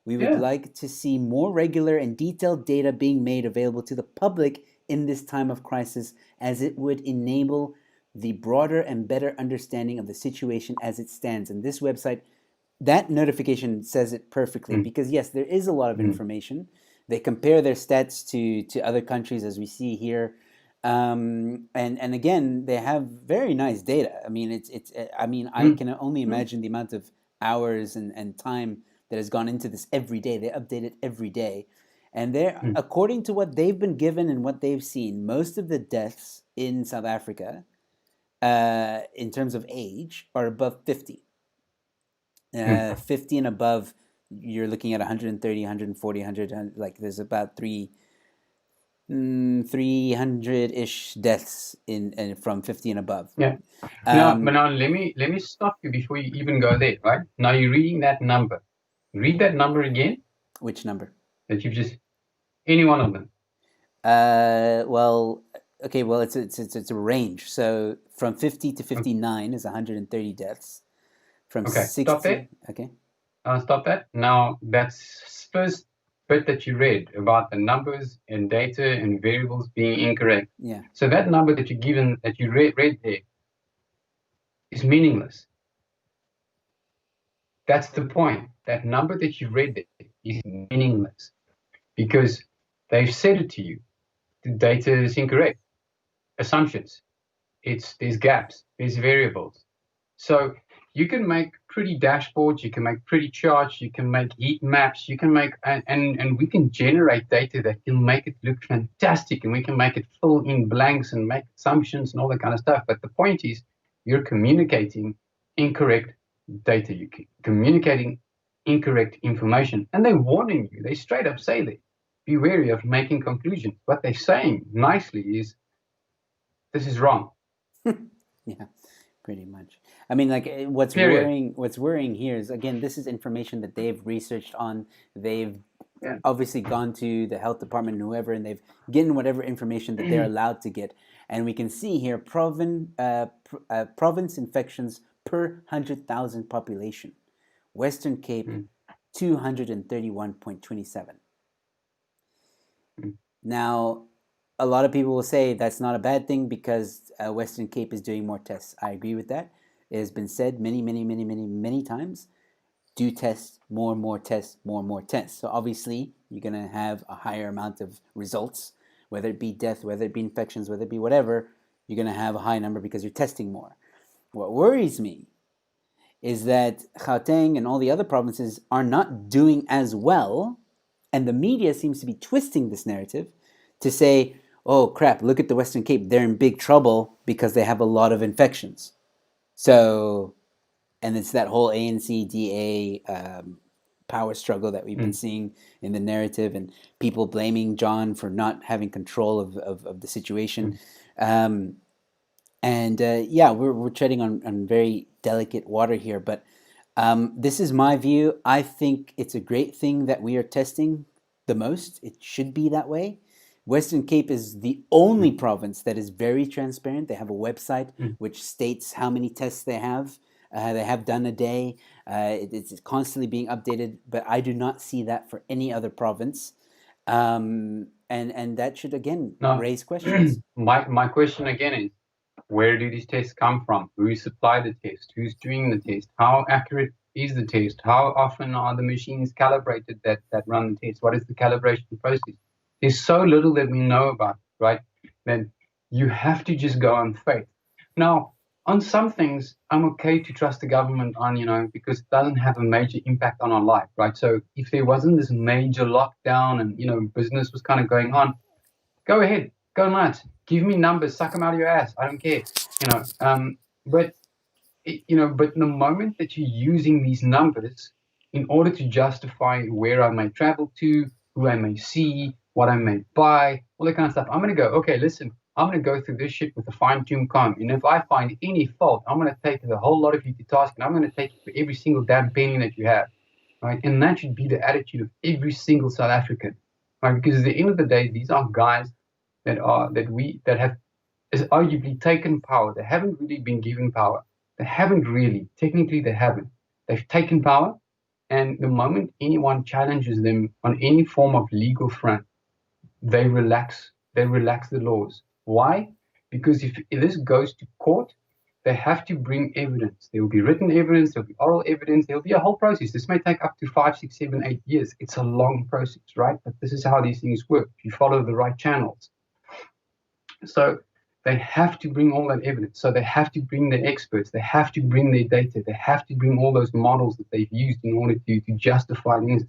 We would like to see more regular and detailed data being made available to the public in this time of crisis, as it would enable the broader and better understanding of the situation as it stands. And this website, that notification says it perfectly, because yes, there is a lot of information. They compare their stats to other countries, as we see here, and again, they have very nice data. I mean, I can only imagine the amount of hours and time that has gone into this every day. They update it every day, and they're according to what they've been given and what they've seen, most of the deaths in South Africa, in terms of age, are above 50. 50 and above, you're looking at 130, 140, 100, like there's about 300-ish deaths in from 50 and above. Yeah. Now, but now let me stop you before you even go there, right? Now you're reading that number. Read that number again. Which number? That you've just any one of them. Well, okay, well it's a range. So from 50 to 59 is 130 deaths. From Okay, 60, stop there. Okay. Stop that. Now that's first bit that you read about the numbers and data and variables being incorrect. Yeah. So that number that you read there is meaningless. That's the point. That number that you read there is meaningless because they've said it to you. The data is incorrect. Assumptions. There's gaps. There's variables. So you can make pretty dashboards, you can make pretty charts, you can make heat maps, you can make and we can generate data that can make it look fantastic, and we can make it fill in blanks and make assumptions and all that kind of stuff. But the point is, you're communicating incorrect data, you're communicating incorrect information, and they're warning you. They straight up say that. Be wary of making conclusions. What they're saying nicely is, this is wrong. Yeah, pretty much. I mean, like what's worrying here is, again, this is information that they've researched on. They've obviously gone to the health department and whoever, and they've gotten whatever information that they're allowed to get. And we can see here province infections per 100,000 population. Western Cape, 231.27. Now, a lot of people will say that's not a bad thing because Western Cape is doing more tests. I agree with that. It has been said many times. Do tests, more and more tests, more and more tests. So obviously, you're going to have a higher amount of results, whether it be death, whether it be infections, whether it be whatever. You're going to have a high number because you're testing more. What worries me is that Gauteng and all the other provinces are not doing as well, and the media seems to be twisting this narrative to say, oh crap, look at the Western Cape, they're in big trouble because they have a lot of infections. So, and it's that whole ANC-DA power struggle that we've been seeing in the narrative, and people blaming John for not having control of the situation. We're treading on very delicate water here, but this is my view. I think it's a great thing that we are testing the most. It should be that way. Western Cape is the only province that is very transparent. They have a website which states how many tests they have. They have done a day. It's constantly being updated, but I do not see that for any other province. And that should again Now, raise questions. my question again is, where do these tests come from? Who supplied the test? Who's doing the test? How accurate is the test? How often are the machines calibrated that run the test? What is the calibration process? There's so little that we know about, right? Then you have to just go on faith. Now, on some things, I'm okay to trust the government on, because it doesn't have a major impact on our life, right? So if there wasn't this major lockdown and, business was kind of going on, go ahead, go nuts, give me numbers, suck them out of your ass. I don't care, but but the moment that you're using these numbers in order to justify where I may travel to, who I may see, what I may buy, all that kind of stuff, I'm going to go, okay, listen, I'm going to go through this shit with a fine-tuned comb. And if I find any fault, I'm going to take the whole lot of you to task, and I'm going to take it for every single damn penny that you have. Right? And that should be the attitude of every single South African. Right? Because at the end of the day, these are guys that have arguably taken power. They haven't really been given power. They haven't really. Technically, they haven't. They've taken power, and the moment anyone challenges them on any form of legal front, they relax. They relax the laws. Why? Because if this goes to court, they have to bring evidence. There will be written evidence. There will be oral evidence. There will be a whole process. This may take up to 5, 6, 7, 8 years. It's a long process, right? But this is how these things work. If you follow the right channels. So they have to bring all that evidence. So they have to bring their experts. They have to bring their data. They have to bring all those models that they've used in order to justify things.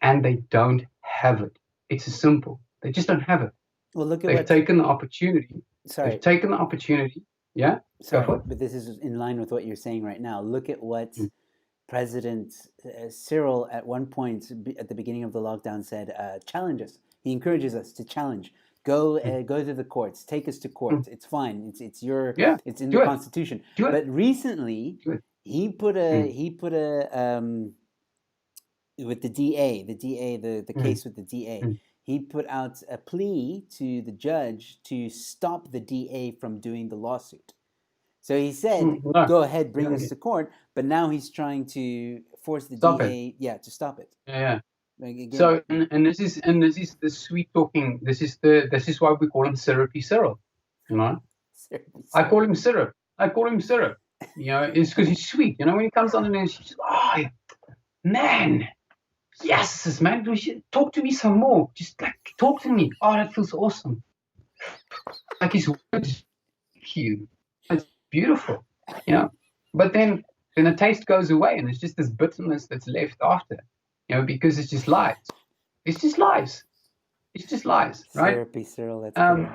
And they don't have it. It's as simple. They just don't have it. Well, look at They've taken the opportunity. Sorry. They've taken the opportunity. Yeah. Sorry, but this is in line with what you're saying right now. Look at what President Cyril at one point at the beginning of the lockdown said, challenge us. He encourages us to challenge. Go to the courts. Take us to court. It's fine. It's in the Constitution. But recently he put a with the DA, the case with the DA. He put out a plea to the judge to stop the DA from doing the lawsuit. So he said, go ahead, bring us to court. But now he's trying to force the DA, to stop it. Yeah. So and this is the sweet talking. This is why we call him Syrupy Cyril. I call him Syrup. It's because he's sweet. When he comes on and he's just, oh man. Yes, man, we should talk to me some more. Just talk to me. Oh, that feels awesome. Like his words, cute. It's beautiful, But then the taste goes away, and it's just this bitterness that's left after, because it's just lies. It's just lies. It's just lies, right? Therapy, Cyril. That's good.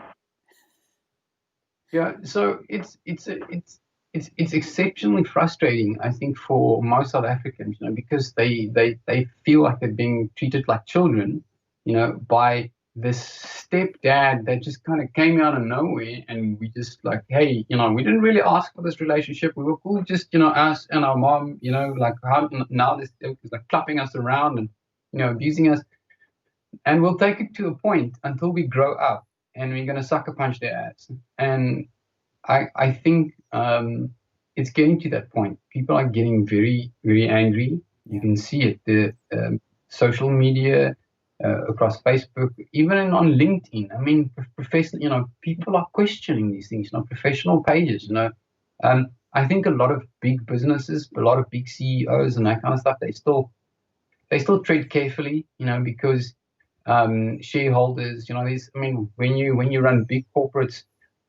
Yeah. So it's exceptionally frustrating, I think, for most South Africans, because they feel like they're being treated like children, by this stepdad that just kind of came out of nowhere, and we just like, hey, we didn't really ask for this relationship. We were cool, just us and our mom, now this is like clapping us around and abusing us, and we'll take it to a point until we grow up, and we're gonna sucker punch their ass. And I think it's getting to that point. People are getting very, very angry. You can see it. The social media, across Facebook, even on LinkedIn. I mean, professional. People are questioning these things. Professional pages. I think a lot of big businesses, a lot of big CEOs, and that kind of stuff, they still tread carefully. Because shareholders. When you run big corporates.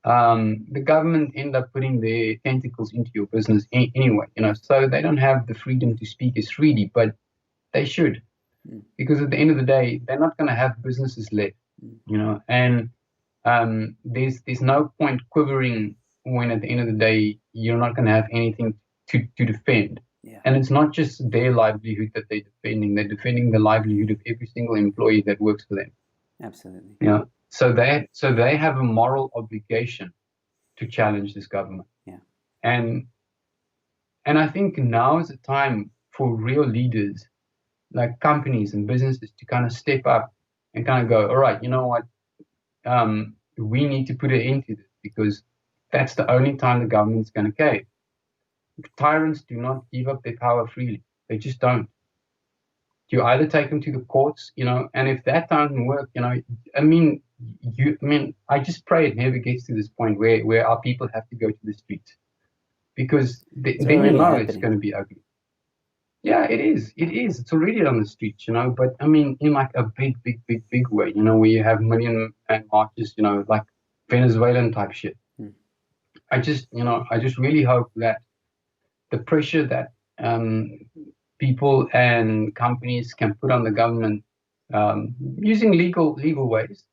The government end up putting their tentacles into your business anyway, so they don't have the freedom to speak as freely, but they should, because at the end of the day, they're not going to have businesses left, and there's no point quivering when at the end of the day, you're not going to have anything to defend. Yeah. And it's not just their livelihood that they're defending the livelihood of every single employee that works for them. Absolutely. So they have a moral obligation to challenge this government. Yeah. And I think now is the time for real leaders, like companies and businesses, to kind of step up and kind of go, all right, you know what? We need to put an end to this, because that's the only time the government's going to cave. Tyrants do not give up their power freely. They just don't. You either take them to the courts, and if that doesn't work, I just pray it never gets to this point where our people have to go to the streets, because It's then already it's happening. going to be ugly. Yeah, it is. It is. It's already on the streets, but I mean, in like a big, big, big, big way, where you have million and marches, like Venezuelan type shit. I just really hope that the pressure that people and companies can put on the government, using legal ways,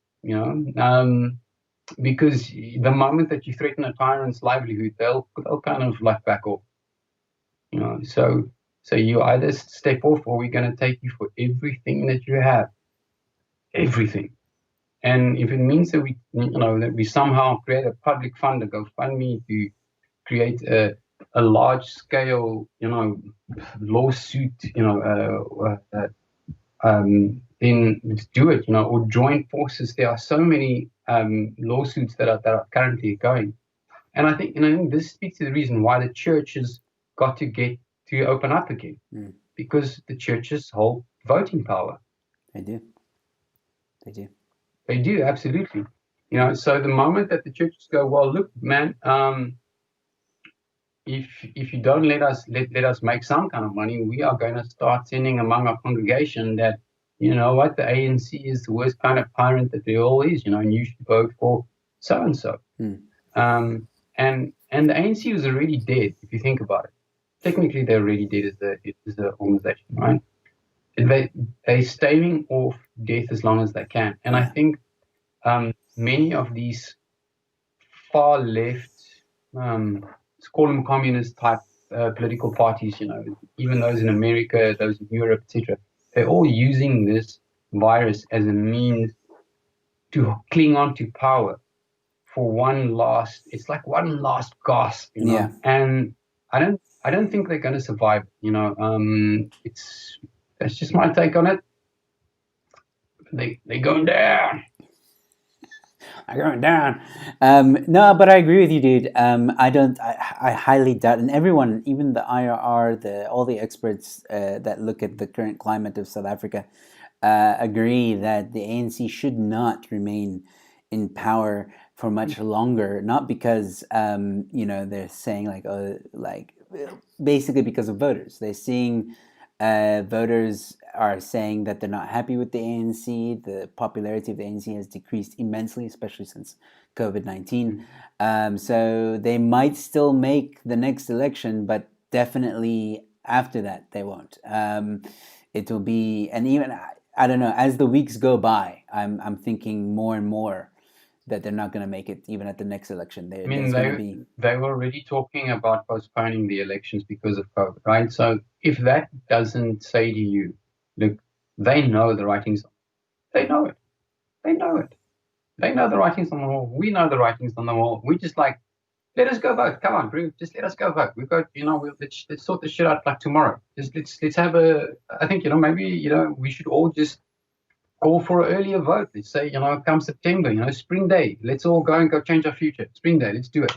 because the moment that you threaten a tyrant's livelihood, they'll kind of like back off, So you either step off, or we're going to take you for everything that you have, everything. And if it means that we somehow create a public fund, a GoFundMe, to create a large scale, lawsuit, then let's do it, or join forces. There are so many lawsuits that are currently going, and I think this speaks to the reason why the church has got to get to open up again, because the churches hold voting power. They do. They do, absolutely. So the moment that the churches go, well, look, man, if you don't let us make some kind of money, we are going to start sending among our congregation that, what, the ANC is the worst kind of tyrant that there all is, and you should vote for so and so. And the ANC was already dead, if you think about it. Technically, they're already dead as the organization, right? They're staving off death as long as they can. And I think many of these far left, let's call them communist type political parties, even those in America, those in Europe, etc., they're all using this virus as a means to cling on to power for one last gasp, and I don't think they're going to survive, that's just my take on it. They're going down. Are going down. No, but I agree with you, dude. I highly doubt, and everyone, even the IRR, all the experts that look at the current climate of South Africa, agree that the ANC should not remain in power for much longer. Not because they're saying basically because of voters. They're seeing voters are saying that they're not happy with the ANC. The popularity of the ANC has decreased immensely, especially since COVID-19. So they might still make the next election, but definitely after that they won't. It will be, and even I don't know. As the weeks go by, I'm thinking more and more that they're not going to make it even at the next election. They were already talking about postponing the elections because of COVID, right? So if that doesn't say to you, look, they know the writings, they know it. They know the writings on the wall. We know the writings on the wall. We just like, let us go vote. Come on, bro. Just let us go vote. We've got, let's sort this shit out like tomorrow. Just let's have I think, maybe, we should all just call for an earlier vote. Let's say, come September, spring day, let's all go and go change our future. Spring day, let's do it.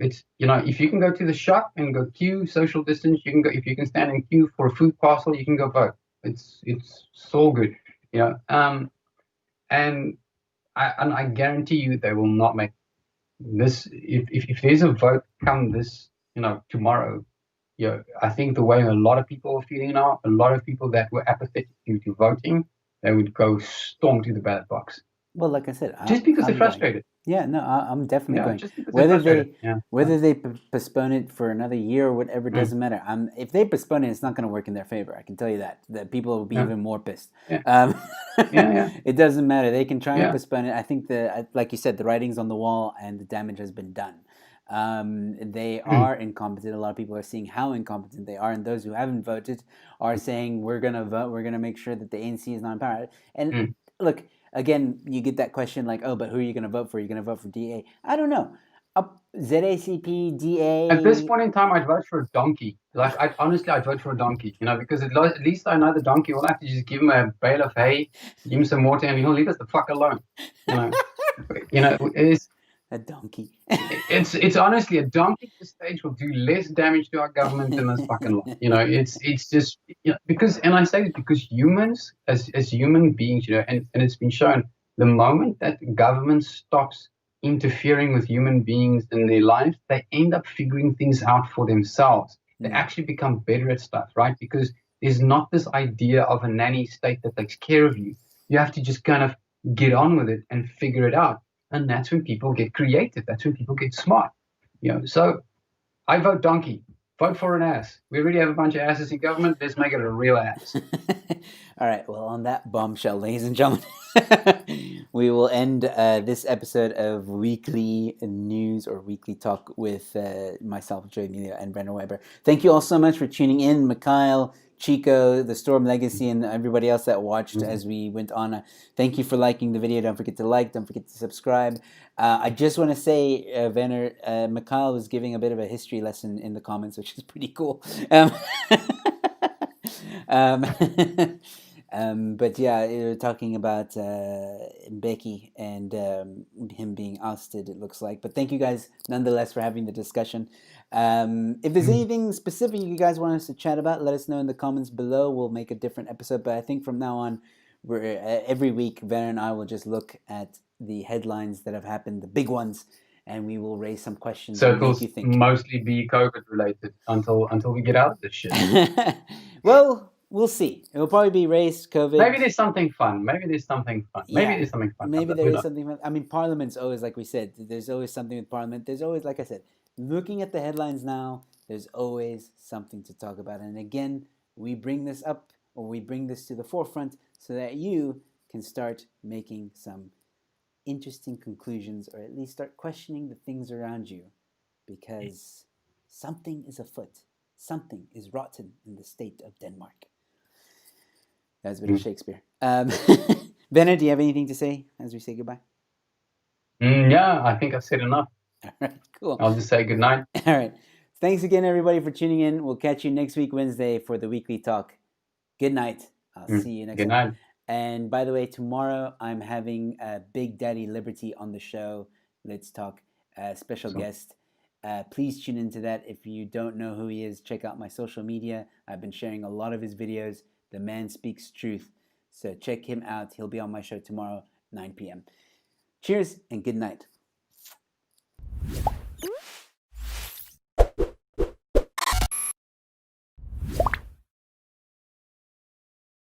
It's, if you can go to the shop and go queue, social distance, you can go. If you can stand in queue for a food parcel, you can go vote. It's so good, and I guarantee you they will not make this. If there's a vote come this, tomorrow, I think the way a lot of people are feeling now, a lot of people that were apathetic to voting, they would go storm to the ballot box. Well, like I said, just because they're frustrated. Yeah, no, I'm definitely going. Just because whether they postpone it for another year or whatever, doesn't matter. If they postpone it, it's not going to work in their favor. I can tell you that. That people will be even more pissed. It doesn't matter. They can try and postpone it. I think like you said, the writing's on the wall and the damage has been done. They are incompetent. A lot of people are seeing how incompetent they are, and those who haven't voted are saying, we're going to vote. We're going to make sure that the ANC is not in power. And look, again, you get that question like, oh, but who are you going to vote for? Are you going to vote for DA? I don't know. ZACP, DA. At this point in time, I'd vote for a donkey. Like, I'd vote for a donkey, because at least I know the donkey will have to just give him a bale of hay, give him some water, and he'll leave us the fuck alone. It's A donkey. It's honestly a donkey at this stage will do less damage to our government than this fucking lot. It's just because, and I say this because humans, as human beings, and it's been shown, the moment that government stops interfering with human beings in their lives, they end up figuring things out for themselves. They actually become better at stuff, right? Because there's not this idea of a nanny state that takes care of you. You have to just kind of get on with it and figure it out. And that's when people get creative. That's when people get smart. So I vote donkey. Vote for an ass. We already have a bunch of asses in government. Let's make it a real ass. All right. Well, on that bombshell, ladies and gentlemen, we will end this episode of Weekly News or Weekly Talk with myself, Joe Emilio, and Brendan Weber. Thank you all so much for tuning in, Mikhail, Chico, the Storm Legacy, and everybody else that watched as we went on. Thank you for liking the video. Don't forget to like. Don't forget to subscribe. I just want to say, Werner, Mikhail was giving a bit of a history lesson in the comments, which is pretty cool. Um, but yeah, talking about Becky and him being ousted, it looks like. But thank you guys nonetheless for having the discussion. If there's anything specific you guys want us to chat about, let us know in the comments below. We'll make a different episode. But I think from now on, we're every week, Werner and I will just look at the headlines that have happened, the big ones, and we will raise some questions So and it'll make you think. mostly be COVID related until we get out of this shit. Well, we'll see. It will probably be race, COVID. Maybe there's something fun. Maybe there's something fun. Maybe there's something fun. Maybe there is something fun. I mean, Parliament's always, like we said, there's always something with Parliament. There's always, like I said, looking at the headlines now, there's always something to talk about. And again, we bring this up, or we bring this to the forefront so that you can start making some interesting conclusions, or at least start questioning the things around you, because something is afoot. Something is rotten in the state of Denmark. That was a bit of Shakespeare. Bennett, do you have anything to say as we say goodbye? Yeah, I think I've said enough. All right, cool. I'll just say good night. All right. Thanks again, everybody, for tuning in. We'll catch you next week, Wednesday, for the weekly talk. Good night. I'll see you next Good time. night. And by the way, tomorrow I'm having Big Daddy Liberty on the show. Let's talk. Special guest. Please tune into that. If you don't know who he is, check out my social media. I've been sharing a lot of his videos. The man speaks truth. So check him out. He'll be on my show tomorrow, 9 p.m. Cheers and good night.